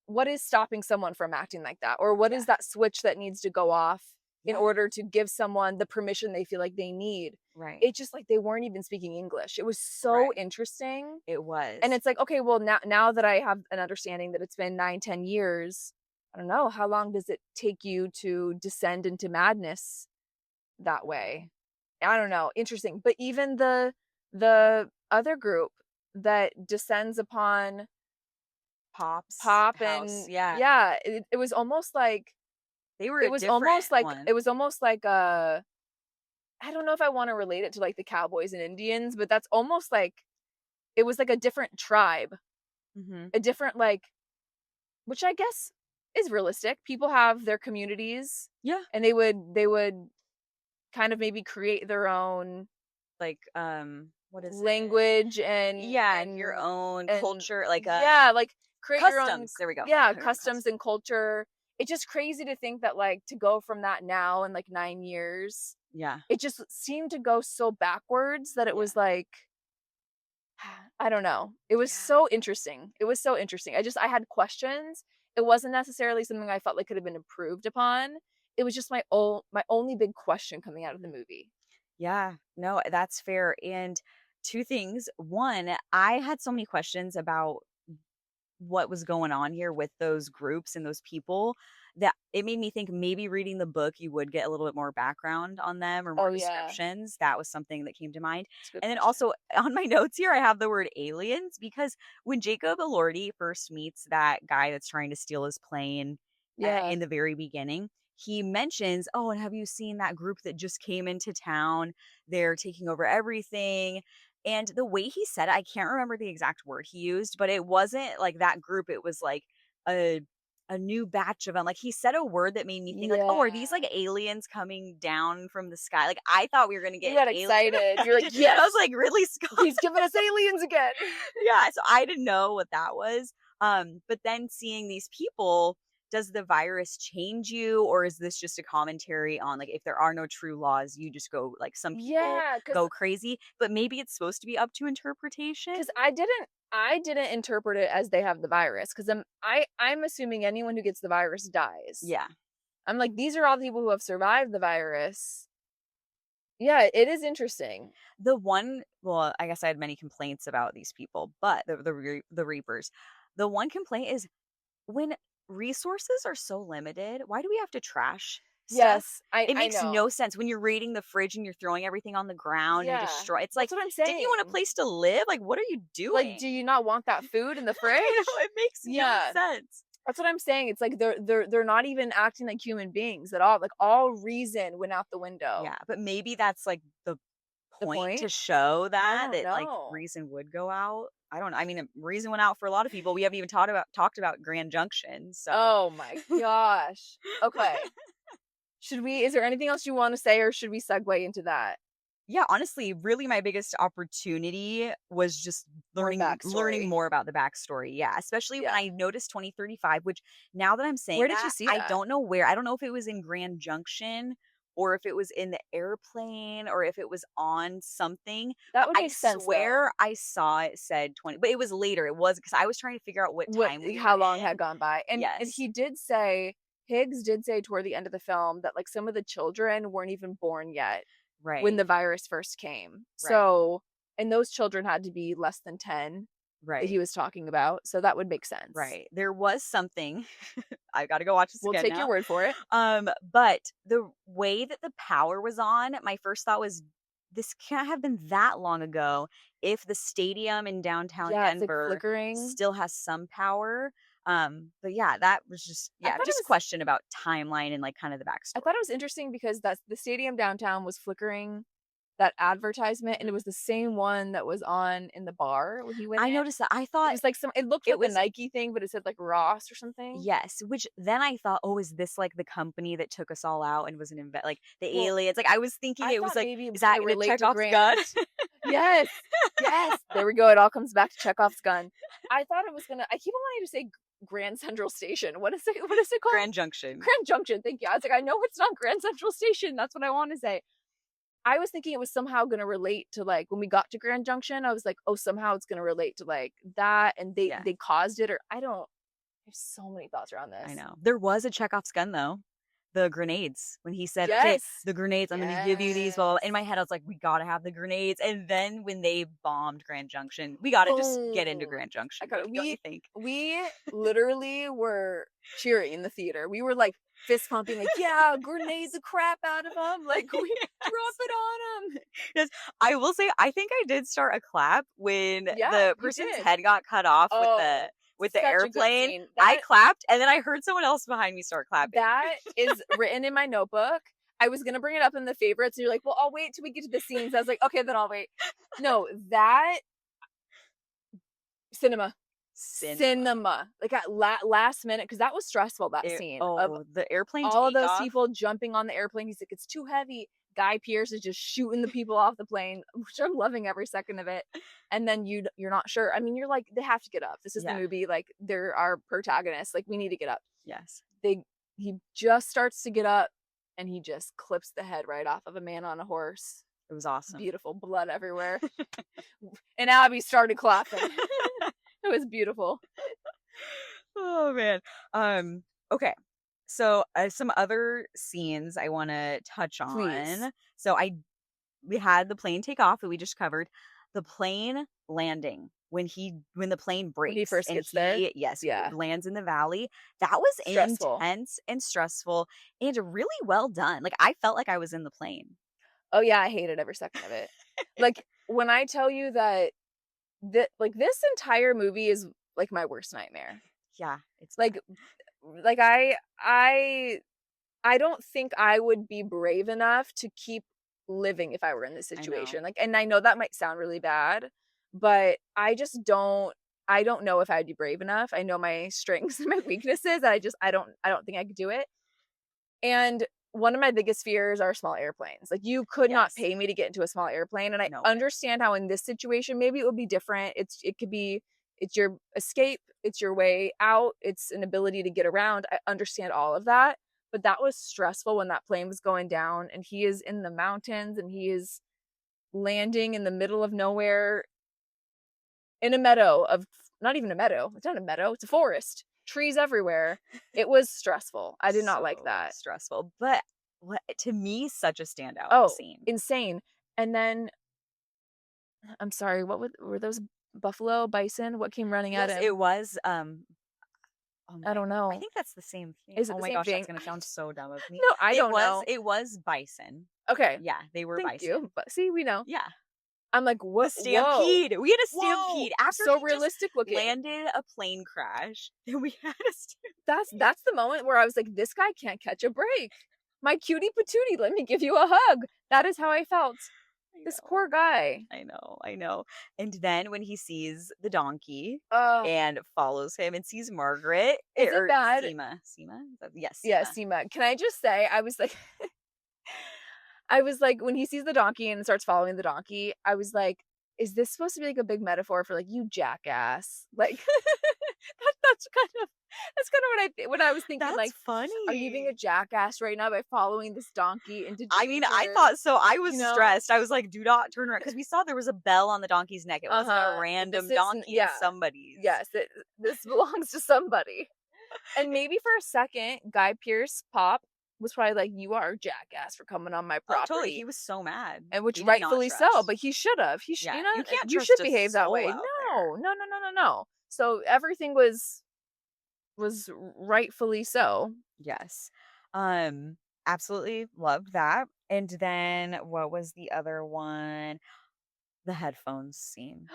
what is stopping someone from acting like that? Or what is that switch that needs to go off in Yeah. order to give someone the permission they feel like they need? Right. It's just like they weren't even speaking English. It was so Right. interesting. It was. And it's like, okay, well, now that I have an understanding that it's been 9-10 years, I don't know, how long does it take you to descend into madness that way. I don't know, interesting. But even the other group that descends upon Pop's Pop house. and Yeah. yeah, it was almost like They were it a was different almost like one. it was almost like I don't know if I want to relate it to like the cowboys and Indians, but that's almost like it was like a different tribe, Mhm. a different like, which I guess is realistic. People have their communities, Yeah. and they would kind of maybe create their own Like, what is it? language and Yeah, your own and culture, like, yeah, like create your own customs. There we go. yeah, Your own customs and culture. It's just crazy to think that like to go from that now in like 9 years, Yeah. it just seemed to go so backwards that it Yeah. was like I don't know. It was Yeah. so interesting. It was so interesting. I had questions. It wasn't necessarily something I felt like could have been improved upon. It was just my only big question coming out of the movie. Yeah. No, that's fair. And two things. One, I had so many questions about what was going on here with those groups and those people that it made me think maybe reading the book you would get a little bit more background on them or more Oh yeah, descriptions. That was something that came to mind. it's a good And then question. also on my notes here I have the word aliens because when Jacob Elordi first meets that guy that's trying to steal his plane Yeah, in the very beginning, he mentions, "Oh, and have you seen that group that just came into town? They're taking over everything." And the way he said it, I can't remember the exact word he used, but it wasn't like that group. It was like a new batch of them. Like he said a word that made me think like, "Oh, yeah. are these like aliens coming down from the sky?" Like I thought we were gonna You get got alien. excited. You're like, I was yes, like, Ridley Scott. he's giving us aliens again. Yeah, so I didn't know what that was. But then seeing these people, does the virus change you, or is this just a commentary on like if there are no true laws, you just go like some people Yeah, go crazy, but maybe it's supposed to be up to interpretation? because I didn't interpret it as they have the virus because I'm assuming anyone who gets the virus dies. Yeah. I'm like, these are all the people who have survived the virus. Yeah, it is interesting. The one, well, I guess I had many complaints about these people, but the Reapers. The one complaint is when resources are so limited, why do we have to trash stuff? Yes, It I makes no know. sense when you're raiding the fridge and you're throwing everything on the ground and Yeah, destroy. It's like, that's what I'm didn't you want a saying. place to live? Like, what are you Like, doing? do you not want that food in the fridge? I know it makes no Yeah, sense. that's what I'm saying. It's like they're not even acting like human beings at all. Like all reason went out the window. Yeah, but maybe that's like the The point to point? show I that don't like know. reason would go out. I don't know. I mean, reason went out for a lot of people. We haven't even talked about Grand Junction. So Oh my gosh. Okay. Is there anything else you want to say or should we segue into that? yeah, honestly, really my biggest opportunity was just More learning backstory. more about the backstory. Yeah, especially when Yeah. I noticed 2035, which now that I'm saying Where did you that, see I that? don't know where. I don't know if it was in Grand Junction or if it was in the airplane or if it was on something, That but would I make sense though. swear I saw it said 20, but it was later. It was because I was trying to figure out what What time we were how long in. had gone by. And Yes. he did say Higgs did say toward the end of the film that like some of the children weren't even born yet when Right. the virus first came. Right. So, and those children had to be less than 10 that Right. he was talking about. So that would make sense. Right. There was something. I got to go watch this We'll again take your now. word for it. But the way that the power was on, my first thought was this can't have been that long ago if the stadium in downtown Yeah, it's like Denver flickering. still has some power. But yeah, that was just I yeah, thought it just was question about timeline and like kind of the I thought it backstory. was interesting because that's the stadium downtown was flickering that advertisement and it Mhm. was the same one that was on in the bar when he went I in. noticed that. I It thought was like it looked it like a was Nike thing, but it said like Ross or something. yes, which then I thought, "Oh, is this like the company that took us all out and was an like the Well, aliens?" Like I was thinking I it was thought like, maybe it is was that gonna gonna relate check to off gun? Yes. Yes. There we go. It all comes back to Chekhov's gun. I thought it was gonna I keep on wanting to say Grand Central Station. What is it called? Grand Junction. Grand Junction. Thank you. I was like, I know it's not Grand Central Station. That's what I want to say. I was thinking it was somehow gonna relate to like when we got to Grand Junction, I was like, oh, somehow it's gonna relate to like that and Yeah, they caused it or I don't there's so many thoughts around I this. know. There was a Chekhov's gun though. The grenades. When he said, "Okay, Yes. the grenades, I'm gonna give you these." Well, in Yes. my head, I was like, "We gotta have the grenades." And then when they bombed Grand Junction, we gotta just get into Boom. Grand I Junction, got it. don't you think? We literally were cheering in the theater. We were like fist pumping, like, yeah, grenade the crap out of them. Like, we drop it on them. Yes. I will say, I think I did start a clap when Yeah, the you person's did. head got cut off Oh, with the such a good airplane. scene. I clapped, and then I heard someone else behind me start clapping. That is written in my notebook. I was gonna bring it up in the favorites, and you're like, well, I'll wait till we get to the scenes. I was like, okay, then I'll wait. No, that cinema. Cinema. Like at last minute, because that was stressful, that scene of The airplane all of those takeoff. people jumping on the airplane. He's like, it's too heavy. Guy Pearce is just shooting the people off the plane, which I'm loving every second of it. And then you're not sure. I mean, you're like, they have to get up. This is the Yeah. movie. Like, they're our protagonists. Like, we need to get up. Yes. He just starts to get up, and he just clips the head right off of a man on a horse. It was awesome. Beautiful, blood everywhere. And Abby started clapping. It was beautiful. Oh man. Okay. So some other scenes I want to touch on. Please. So we had the plane take off that we just covered. The plane landing when the plane breaks. When he first and gets there? Yes, Yeah. lands in the valley. That was Stressful. intense and stressful and really well done. Like I felt like I was in the plane. Oh yeah, I hated every second of it. Like when I tell you that this entire movie is like my worst nightmare. Yeah, it's Like I don't think I would be brave enough to keep living if I were in this situation. Like, and I know that might sound really bad, but I don't know if I'd be brave enough. I know my strengths and my weaknesses. I don't think I could do it. And one of my biggest fears are small airplanes. Like, you could not pay me to get into a small airplane. And I understand how in this situation, maybe it would be different. It's your escape. It's your way out. It's an ability to get around. I understand all of that. But that was stressful when that plane was going down and he is in the mountains and he is landing in the middle of nowhere in a meadow of, not even a meadow. It's not a meadow. It's a forest. Trees everywhere. It was stressful. I did not like that. Stressful. But to me, such a standout scene. Insane. And then, I'm sorry, were those buffalo, bison? What came running at him? It was, I don't know. I think that's the same thing. Is it oh the my same gosh, thing? that's gonna sound so dumb of me. No, I don't know. It was bison. Okay. Yeah, they were Thank bison. you. But see, we know. Yeah. I'm like, what? A stampede. Whoa. We had a stampede after so he realistic looking. landed a plane crash. Then we had a stampede. That's the moment where I was like, this guy can't catch a break. My cutie patootie, let me give you a hug. That is how I felt. This poor guy. I know. And then when he sees the donkey and follows him and sees Margaret, is it bad? Seema. Yes. Yeah, Seema. Can I just say, I was like, when he sees the donkey and starts following the donkey, I was like, is this supposed to be like a big metaphor for like, you jackass? Like, that's kind of what I was thinking. That's like, funny. Are you being a jackass right now by following this donkey into danger? I mean, I thought so. I was stressed. I was like, do not turn around. Because we saw there was a bell on the donkey's neck. It wasn't a random donkey. It's somebody's. Yes, this belongs to somebody. And maybe for a second, Guy Pearce Pop was probably like, you are a jackass for coming on my property. Totally. He was so mad. And which rightfully so, but he should have. You should behave that way. No. So everything was rightfully so. Yes. Absolutely loved that. And then what was the other one? The headphones scene.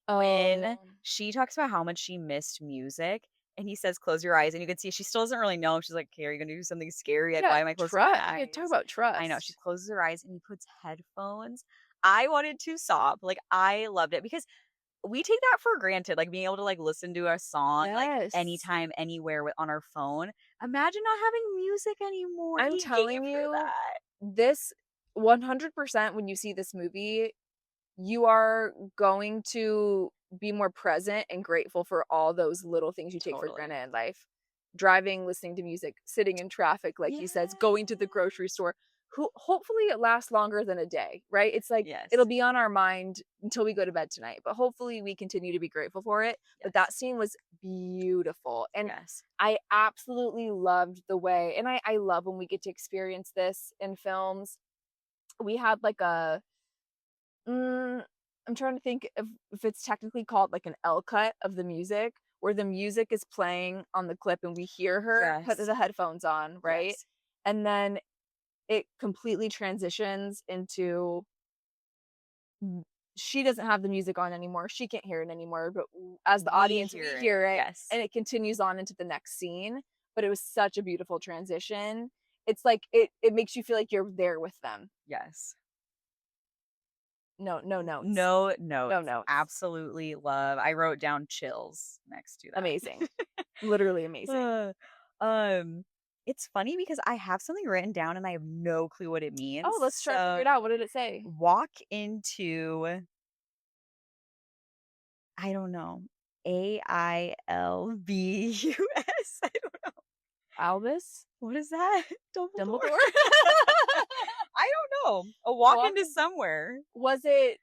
When she talks about how much she missed music. And he says, close your eyes. And you can see she still doesn't really know. She's like, okay, are you going to do something scary? Like, why am I closing my eyes? Yeah, talk about trust. I know. She closes her eyes and he puts headphones. I wanted to sob. Like, I loved it because we take that for granted. Like, being able to, like, listen to a song, like, anytime, anywhere on our phone. Imagine not having music anymore. I'm telling you, this 100% when you see this movie, you are going to be more present and grateful for all those little things you take for granted in life. Driving, listening to music, sitting in traffic, like he says, going to the grocery store. Hopefully it lasts longer than a day, right? It's like, it'll be on our mind until we go to bed tonight, but hopefully we continue to be grateful for it. But that scene was beautiful. And I absolutely loved the way, and I love when we get to experience this in films. We had like I'm trying to think if it's technically called like an L cut of the music, where the music is playing on the clip and we hear her put Yes. the headphones on, right? Yes. And then it completely transitions into she doesn't have the music on anymore. She can't hear it anymore, but as the audience, we hear it, Yes. and it continues on into the next scene. But it was such a beautiful transition. It's like it makes you feel like you're there with them. Yes. No notes. No notes. No notes. Absolutely love. I wrote down chills next to that. Amazing. Literally amazing. It's funny because I have something written down and I have no clue what it means. Oh, let's try to figure it out. What did it say? Walk into, I don't know, AILBUS. I don't know. Albus? What is that? Dumbledore? I don't know. A walk into Walk- somewhere. Was it?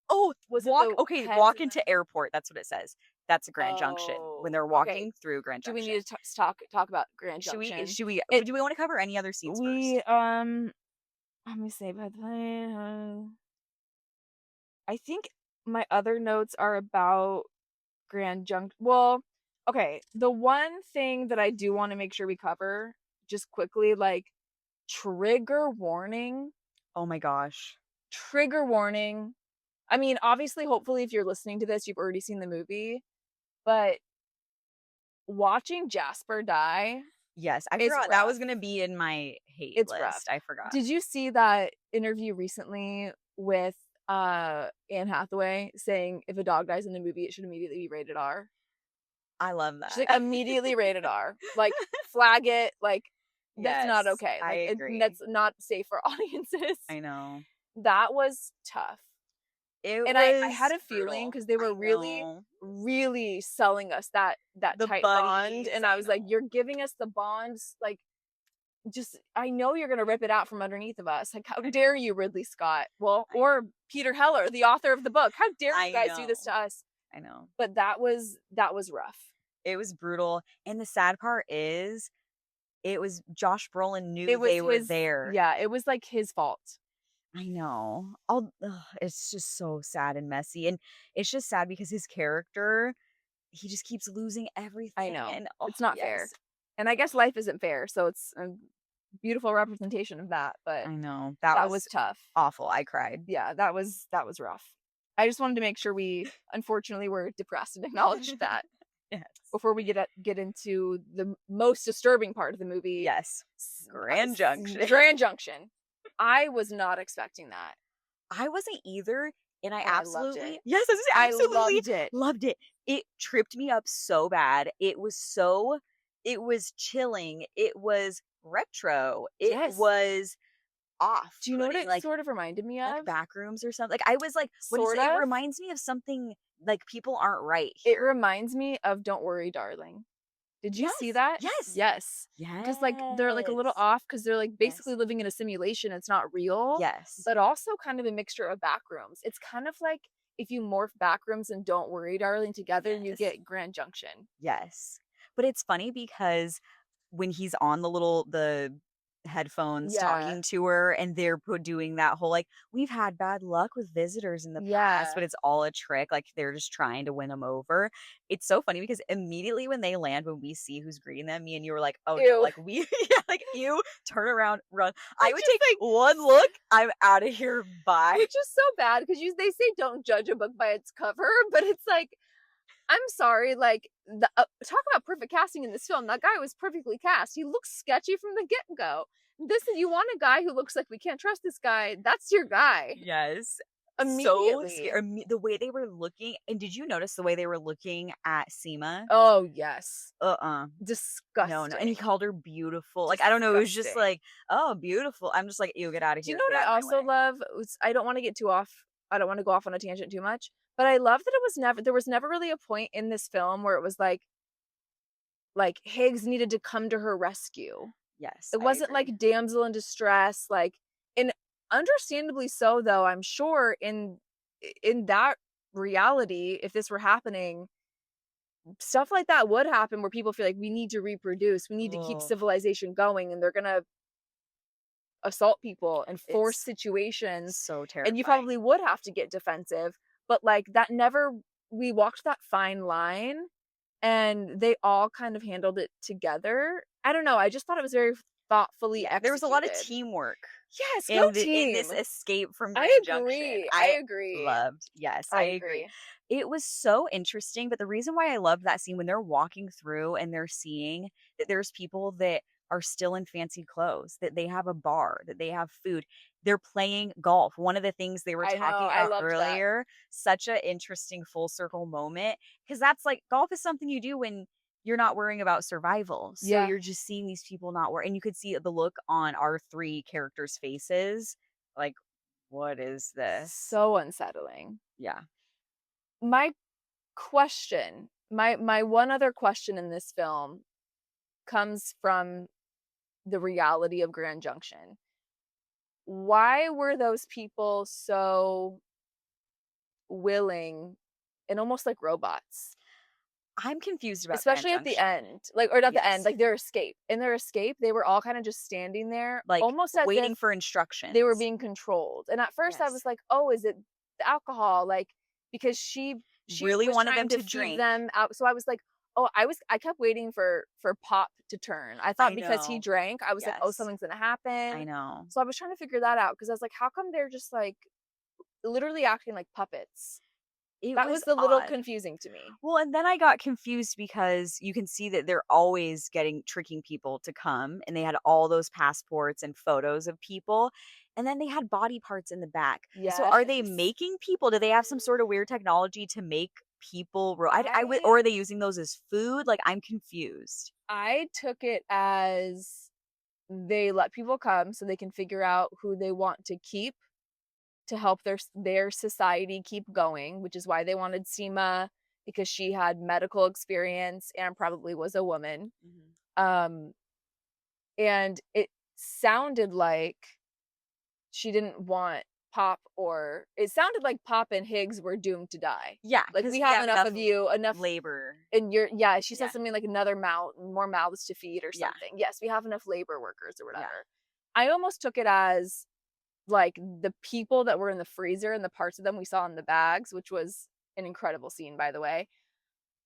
Oh, Was it walk. the Okay, heads walk and into airport. That's what it says. That's a Grand Junction when they're Oh, walking okay. through Grand Do Junction. we need to talk about Grand Should Junction? we It- do we want to cover any other scenes We first? let me say by the way, I think my other notes are about Grand Junction. Well, okay, the one thing that I do want to make sure we cover just quickly, like trigger warning. Oh my gosh. Trigger warning. I mean, obviously, hopefully, if you're listening to this, you've already seen the movie, but watching Jasper die, Yes, I It's forgot that was rough. going to be in my hate It's list. rough. I forgot. did you see that interview recently with Anne Hathaway saying if a dog dies in the movie, it should immediately be rated R? I love that. She's like, immediately rated R. Like, flag it. Like, that's not Yes, okay. I Like, agree. that's not safe for audiences. I know. That was tough. And I had a feeling because they were really, really selling us that The tight bond. buddies, And I I was like, know. you're giving us the bonds. Like, just, I know you're going to rip it out from underneath of us. Like, how dare you, Ridley Scott? Well, or Peter Heller, the author of the book. How dare you guys do this to us? I know. But that was rough. It was brutal. And the sad part is it was Josh Brolin knew It was they were his, there. yeah, it was like his fault. I know. It's just so sad and messy. And it's just sad because his character, he just keeps losing everything. I know. And It's not fair. And I guess life isn't fair. So it's a beautiful representation of that. But I know. that was tough. Awful. I cried. Yeah, that was rough. I just wanted to make sure we unfortunately were depressed and acknowledged that. Yes. Before we get into the most disturbing part of the movie. Yes. Grand Junction. Grand Junction. I was not expecting that. I wasn't either. And I And I loved absolutely, it. yes, I absolutely loved it. loved it. It tripped me up so bad. It was chilling. It was retro. It Yes. was off. Do you know what it sort of reminded me of? Like Backrooms or something. Like I was like, Sort of. It reminds me of something like People Aren't Right. It reminds me of Don't Worry, Darling. Did you see that? Yes. Yes. Because like they're like a little off because they're like basically living in a simulation. It's not real. Yes. But also kind of a mixture of Backrooms. It's kind of like if you morph Backrooms and Don't Worry, Darling together, you get Grand Junction. Yes. But it's funny because when he's on the headphones talking to her and they're doing that whole like, we've had bad luck with visitors in the past, but it's all a trick. Like they're just trying to win them over. It's so funny because immediately when they land, when we see who's greeting them, me and you were like, oh no, like we like you turn around, run. I would take like one look, I'm out of here, bye. Which is so bad because they say don't judge a book by its cover, but it's like, I'm sorry, like talk about perfect casting in this film. That guy was perfectly cast. He looks sketchy from the get-go. You want a guy who looks like we can't trust this guy. That's your guy. Yes. Immediately. So scary. The way they were looking, and did you notice the way they were looking at Seema? Oh yes. Disgusting. No. And he called her beautiful. Like I don't know. It was just like, oh, beautiful. I'm just like, ew, get out of here. Do you know what I also love? I don't want to get too off. I don't want to go off on a tangent too much. But I love that there was never really a point in this film where it was like Higgs needed to come to her rescue. Yes. It wasn't like damsel in distress, like, and understandably so, though, I'm sure in that reality, if this were happening, stuff like that would happen where people feel like we need to reproduce, we need to keep civilization going, and they're gonna assault people and force situations. So terrifying. And you probably would have to get defensive. But like that we walked that fine line and they all kind of handled it together. I don't know. I just thought it was very thoughtfully executed. There was a lot of teamwork. Yes, go team. In this escape from I Grand agree. Junction. I agree. Loved. Yes, I agree. It was so interesting, but the reason why I loved that scene when they're walking through and they're seeing that there's people that are still in fancy clothes, that they have a bar, that they have food, they're playing golf. One of the things they were I know, talking I about loved that. earlier, such an interesting full circle moment, because that's like golf is something you do when you're not worrying about survival. So Yeah. you're just seeing these people not worry, and you could see the look on our three characters' faces, like, what is this? So unsettling. Yeah. My question, my one other question in this film comes from the reality of Grand Junction. Why were those people so willing and almost like robots? I'm confused about Especially Grand at the Junction. end. Like, or not the Yes. end, like their escape. In their escape, they were all kind of just standing there, Like almost as waiting if for instructions. they were being controlled. And at first I Yes. was like, oh, is it the alcohol? Like, because she really was wanted trying them to feed drink. them out. So I was like, oh, I kept waiting for Pop to turn. I thought because he know. drank, I was like, oh, Yes. something's gonna happen. I know. So I was trying to figure that out because I was like, how come they're just like literally acting like puppets? That was a little odd. confusing to me. Well, and then I got confused because you can see that they're always tricking people to come, and they had all those passports and photos of people, and then they had body parts in the back. So are they Yes. making people? Do they have some sort of weird technology to make people? Or are they using those as food? Like, I'm confused. I took it as they let people come so they can figure out who they want to keep to help their society keep going, which is why they wanted Seema, because she had medical experience and probably was a woman. And it sounded like she didn't want Pop, or it sounded like Pop and Higgs were doomed to die. Yeah, Like, we have enough of you, enough labor. And she said something like more mouths to feed or Yeah. something. Yes, we have enough labor workers or whatever. I almost took it as like the people that were in the freezer and the parts of them we saw in the bags, which was an incredible scene, by the way.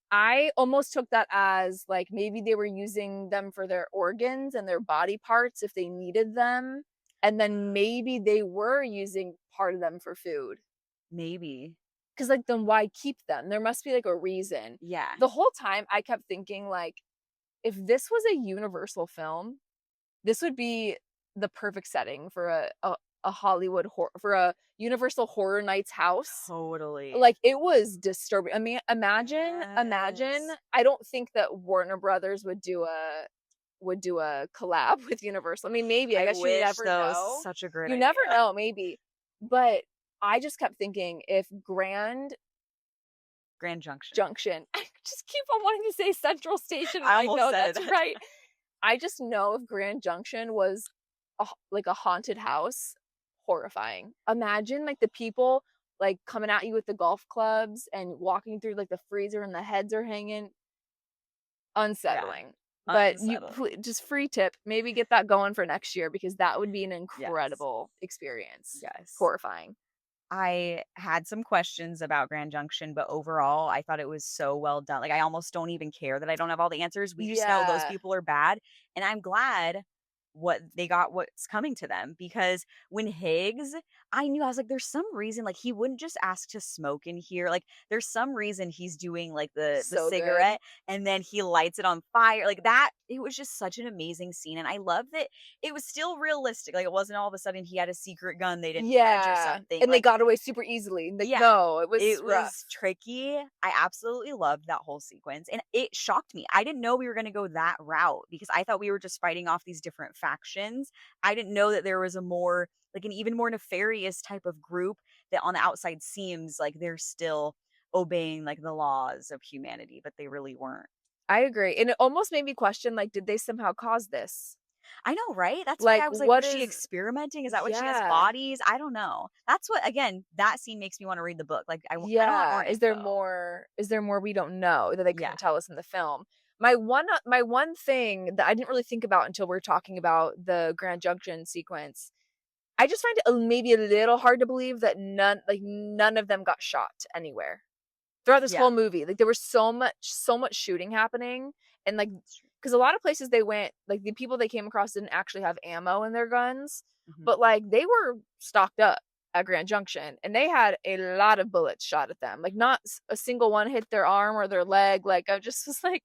I almost took that as like maybe they were using them for their organs and their body parts if they needed them. And then maybe they were using part of them for food. Maybe. Because like, then why keep them? There must be like a reason. Yeah. The whole time I kept thinking like, if this was a Universal film, this would be the perfect setting for a Hollywood horror, for a Universal Horror Nights house. Totally. Like, it was disturbing. I mean, imagine. Yes. I don't think that Warner Brothers would do a collab with Universal. I mean, maybe. I guess you never know. Such a great You idea. never know, maybe. But I just kept thinking, if Grand Junction. I just keep on wanting to say Central Station. I almost know said that's that. right. I just know if Grand Junction was like a haunted house, horrifying. Imagine like the people like coming at you with the golf clubs and walking through like the freezer and the heads are hanging. Unsettling. But just free tip, maybe get that going for next year, because that would be an incredible experience. Yes. Horrifying. I had some questions about Grand Junction, but overall, I thought it was so well done. Like, I almost don't even care that I don't have all the answers. We just know those people are bad. And I'm glad what's coming to them, because when Higgs, I knew, I was like, there's some reason, like, he wouldn't just ask to smoke in here. Like, there's some reason he's doing like the cigarette and then he lights it on fire. Like, that, it was just such an amazing scene. And I love that it was still realistic. Like, it wasn't all of a sudden he had a secret gun they didn't catch or something. And like, they got away super easily. Like, no, it was rough. Tricky. I absolutely loved that whole sequence. And it shocked me. I didn't know we were going to go that route, because I thought we were just fighting off these different factions. I didn't know that there was an even more nefarious type of group that on the outside seems like they're still obeying like the laws of humanity, but they really weren't. I agree. And it almost made me question, like, did they somehow cause this? I know, right? That's why I was like, was she experimenting? Is that what she has bodies? I don't know. That's what, again, that scene makes me want to read the book. Like, I don't want more Is there more we don't know that they couldn't tell us in the film? My one thing that I didn't really think about until we were talking about the Grand Junction sequence, I just find it maybe a little hard to believe that none of them got shot anywhere. throughout this Yeah. whole movie. Like there was so much shooting happening, and like because a lot of places they went, like the people they came across didn't actually have ammo in their guns, but like they were stocked up at Grand Junction, and they had a lot of bullets shot at them. Like not a single one hit their arm or their leg. Like I just was like,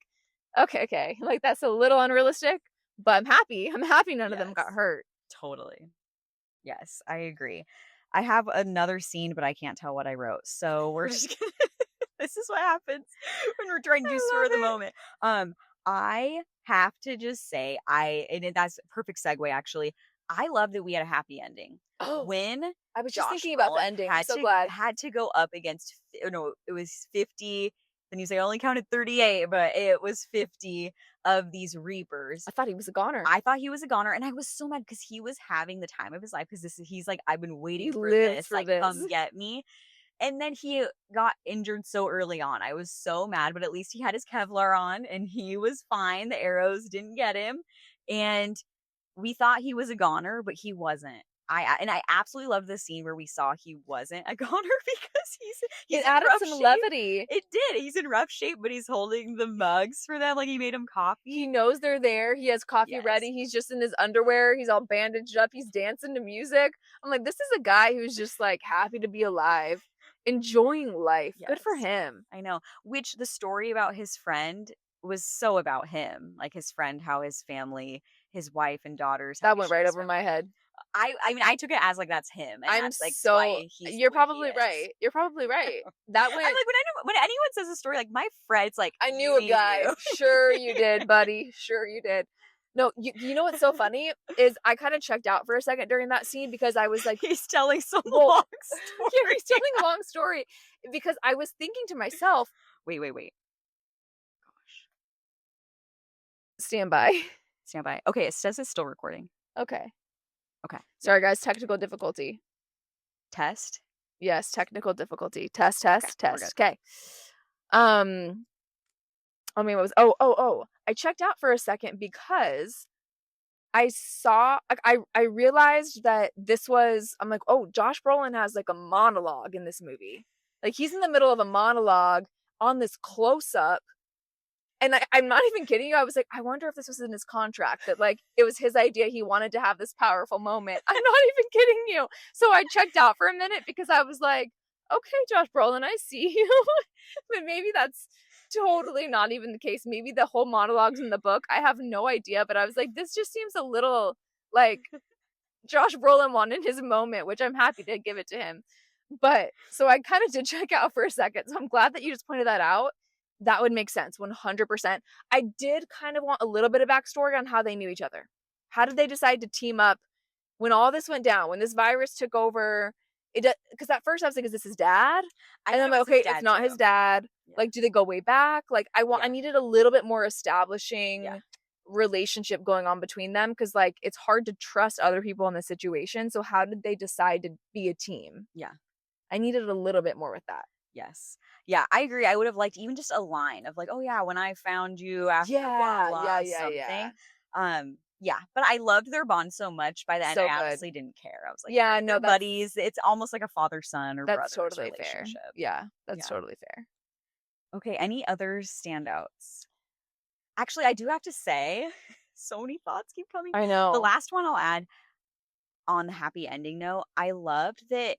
okay, like that's a little unrealistic, but I'm happy none of them got hurt. Totally. Yes, I agree. I have another scene, but I can't tell what I wrote. So we're just gonna this is what happens when we're trying to spur the moment. I have to just say, that's a perfect segue actually. I love that we had a happy ending. Oh, When I was just Josh thinking about the Brolin ending. I'm so glad. had to go up against no, it was 50. Then you say I only counted 38, but it was 50 of these Reapers. I thought he was a goner. I thought he was a goner, and I was so mad because he was having the time of his life because he's like, I've been waiting for this. Like, come get me. And then he got injured so early on. I was so mad, but at least he had his Kevlar on and he was fine. The arrows didn't get him. And we thought he was a goner, but he wasn't. I absolutely love the scene where we saw he wasn't a goner because he's it added in rough some shape. levity. It did. He's in rough shape, but he's holding the mugs for them like he made them coffee. He knows they're there. He has coffee ready. He's just in his underwear. He's all bandaged up. He's dancing to music. I'm like, this is a guy who's just like happy to be alive, enjoying life. Good for him. I know. Which the story about his friend was so about him. Like his friend, how his family, his wife and daughters. That went right over my head. I mean, I took it as like that's him. And I'm that's, like, so. why he's You're probably right. You're probably right. That went. I'm like when anyone says a story, like my friend's like, I knew a guy. Sure you did, buddy. Sure you did. No, you know what's so funny is I kind of checked out for a second during that scene because I was like, he's telling some long story. Yeah, he's telling a long story because I was thinking to myself, wait. Gosh. Stand by. Okay, it says it's still recording. Okay. Sorry, guys, technical difficulty. Test? Yes, technical difficulty. Test. Okay. I mean, what was I checked out for a second because I saw like I realized that I'm like, oh, Josh Brolin has like a monologue in this movie. Like he's in the middle of a monologue on this close up. And I'm not even kidding you. I was like, I wonder if this was in his contract that like it was his idea. He wanted to have this powerful moment. I'm not even kidding you. So I checked out for a minute because I was like, okay, Josh Brolin, I see you. But maybe that's totally not even the case. Maybe the whole monologue's in the book. I have no idea. But I was like, this just seems a little like Josh Brolin wanted his moment, which I'm happy to give it to him. But so I kind of did check out for a second. So I'm glad that you just pointed that out. That would make sense, 100%. I did kind of want a little bit of backstory on how they knew each other. How did they decide to team up when all this went down, when this virus took over? Because at first I was like, is this his dad? And I'm like, okay, it's not his dad. Yeah. Like, do they go way back? Like, I needed a little bit more establishing relationship going on between them because, like, it's hard to trust other people in this situation. So how did they decide to be a team? Yeah. I needed a little bit more with that. Yes. Yeah, I agree. I would have liked even just a line of like, oh yeah, when I found you after blah, blah, something. Yeah, but I loved their bond so much. By the end, I honestly didn't care. I was like, yeah, no, buddies. It's almost like a father-son or that's brother totally relationship. Fair. Yeah, that's totally fair. Okay, any other standouts? Actually, I do have to say, so many thoughts keep coming. I know. The last one I'll add on the happy ending note, I loved that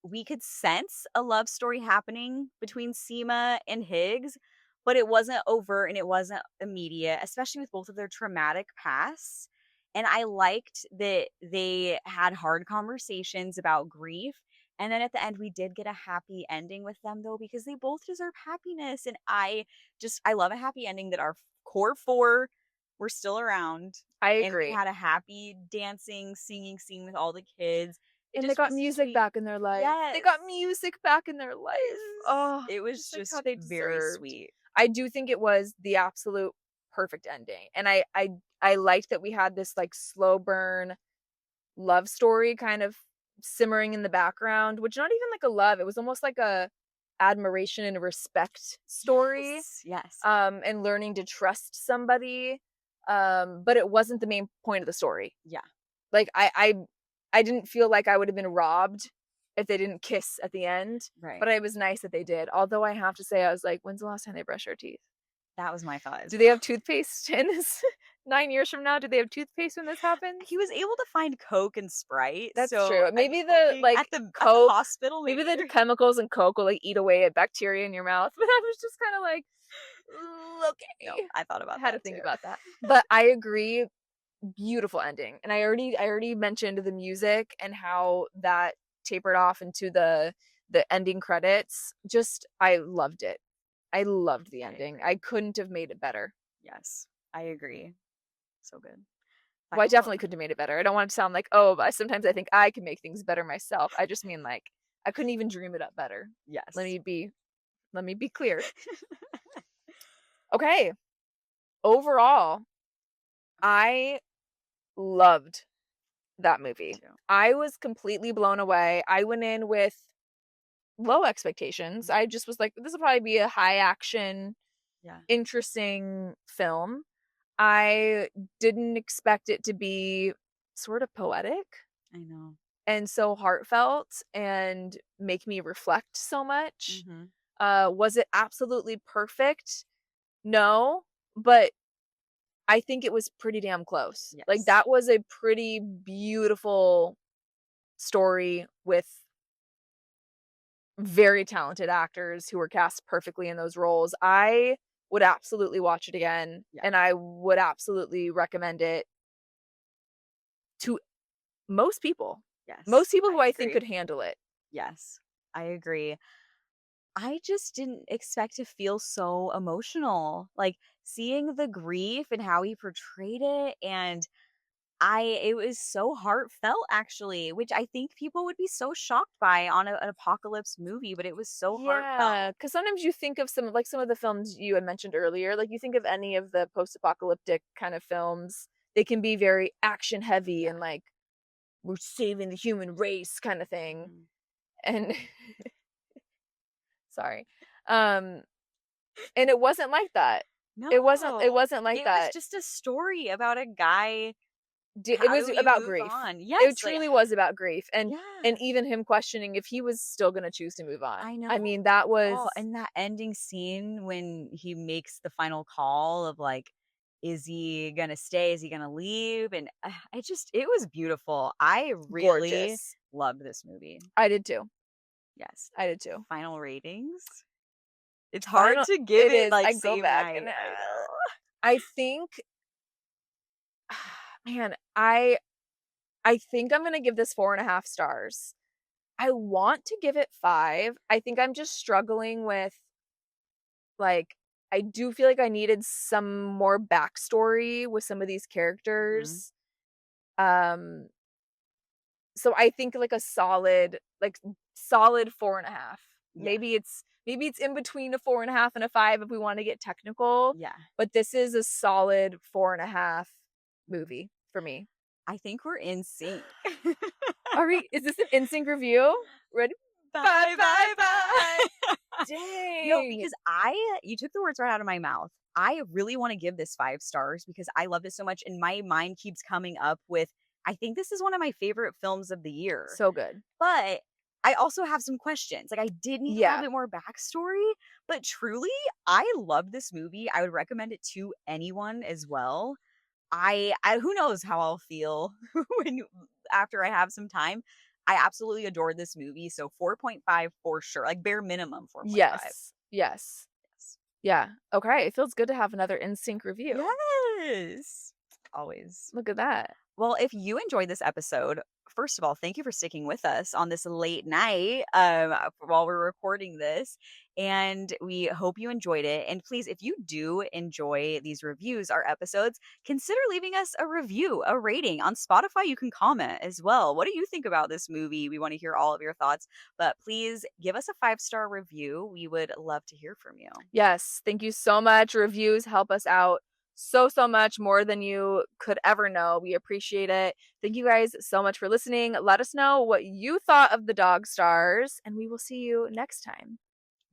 we could sense a love story happening between Seema and Higgs, but it wasn't overt and it wasn't immediate, especially with both of their traumatic pasts. And I liked that they had hard conversations about grief. And then at the end, we did get a happy ending with them, though, because they both deserve happiness. And I love a happy ending that our core four were still around. I agree. And we had a happy dancing, singing scene with all the kids. And they got music back in their life. Yes. They got music back in their life. Oh, it was just very sweet. I do think it was the absolute perfect ending. And I liked that we had this like slow burn love story kind of simmering in the background, which not even like a love. It was almost like a admiration and a respect story. Yes. And learning to trust somebody. But it wasn't the main point of the story. Yeah. Like I didn't feel like I would have been robbed if they didn't kiss at the end. Right. But it was nice that they did. Although I have to say, I was like, when's the last time they brushed their teeth? That was my thought. Do they have toothpaste in this 9 years from now? Do they have toothpaste when this happens? He was able to find Coke and Sprite. That's so true. I'm Maybe the hoping like at the Coke, hospital. maybe the chemicals in Coke will like eat away at bacteria in your mouth. But I was just kind of like, okay. No, I thought about I had that to think too. about that. But I agree. Beautiful ending. And I already mentioned the music and how that tapered off into the ending credits. Just I loved it. I loved the ending. I couldn't have made it better. Yes, I agree. So good. Well, I definitely couldn't have made it better. I don't want it to sound like, oh, but sometimes I think I can make things better myself. I just mean like I couldn't even dream it up better. Yes. Let me be clear. Okay. Overall, I loved that movie. I was completely blown away. I went in with low expectations. I just was like, this will probably be a high action, interesting film. I didn't expect it to be sort of poetic. I know. And so heartfelt and make me reflect so much. Was it absolutely perfect? No, but I think it was pretty damn close. Yes. Like that was a pretty beautiful story with very talented actors who were cast perfectly in those roles. I would absolutely watch it again, and I would absolutely recommend it to most people. Yes. Most people who I think could handle it. Yes, I agree. I just didn't expect to feel so emotional. Like seeing the grief and how he portrayed it, and it was so heartfelt actually, which I think people would be so shocked by on an apocalypse movie, but it was so heartfelt. Yeah, because sometimes you think of some of the films you had mentioned earlier, like you think of any of the post-apocalyptic kind of films, they can be very action heavy and like we're saving the human race kind of thing. And sorry. And it wasn't like that. No, It wasn't like that. It was just a story about a guy. It was about grief. Yes, it truly was about grief, and even him questioning if he was still going to choose to move on. I know. I mean, that was and that ending scene when he makes the final call of like, is he gonna stay? Is he gonna leave? And it was beautiful. I really loved this movie. I did too. Yes, I did too. Final ratings. It's hard to give it like I go back night. and I think, man, I think I'm gonna give this 4.5 stars. I want to give it 5. I think I'm just struggling with, like, I do feel like I needed some more backstory with some of these characters. So I think like a solid 4.5. Maybe it's in between a 4.5 and a 5 if we want to get technical. Yeah. But this is a solid 4.5 movie for me. I think we're in sync. Is this an in sync review? Ready? Bye. Dang. No, because you took the words right out of my mouth. I really want to give this 5 stars because I love this so much, and my mind keeps coming up with, I think this is one of my favorite films of the year. So good. But I also have some questions. Like I did need a little bit more backstory, but truly, I love this movie. I would recommend it to anyone as well. I who knows how I'll feel after I have some time. I absolutely adored this movie. So 4.5 for sure. Like bare minimum 4.5. Yes. Yeah. Okay. It feels good to have another in sync review. Yes. Always. Look at that. Well, if you enjoyed this episode, first of all, thank you for sticking with us on this late night while we're recording this. And we hope you enjoyed it. And please, if you do enjoy these reviews, our episodes, consider leaving us a review, a rating. On Spotify, you can comment as well. What do you think about this movie? We want to hear all of your thoughts. But please give us a 5-star review. We would love to hear from you. Yes. Thank you so much. Reviews help us out so much more than you could ever know. We appreciate it. Thank you guys so much for listening. Let us know what you thought of the dog stars, and we will see you next time.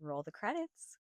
Roll the credits.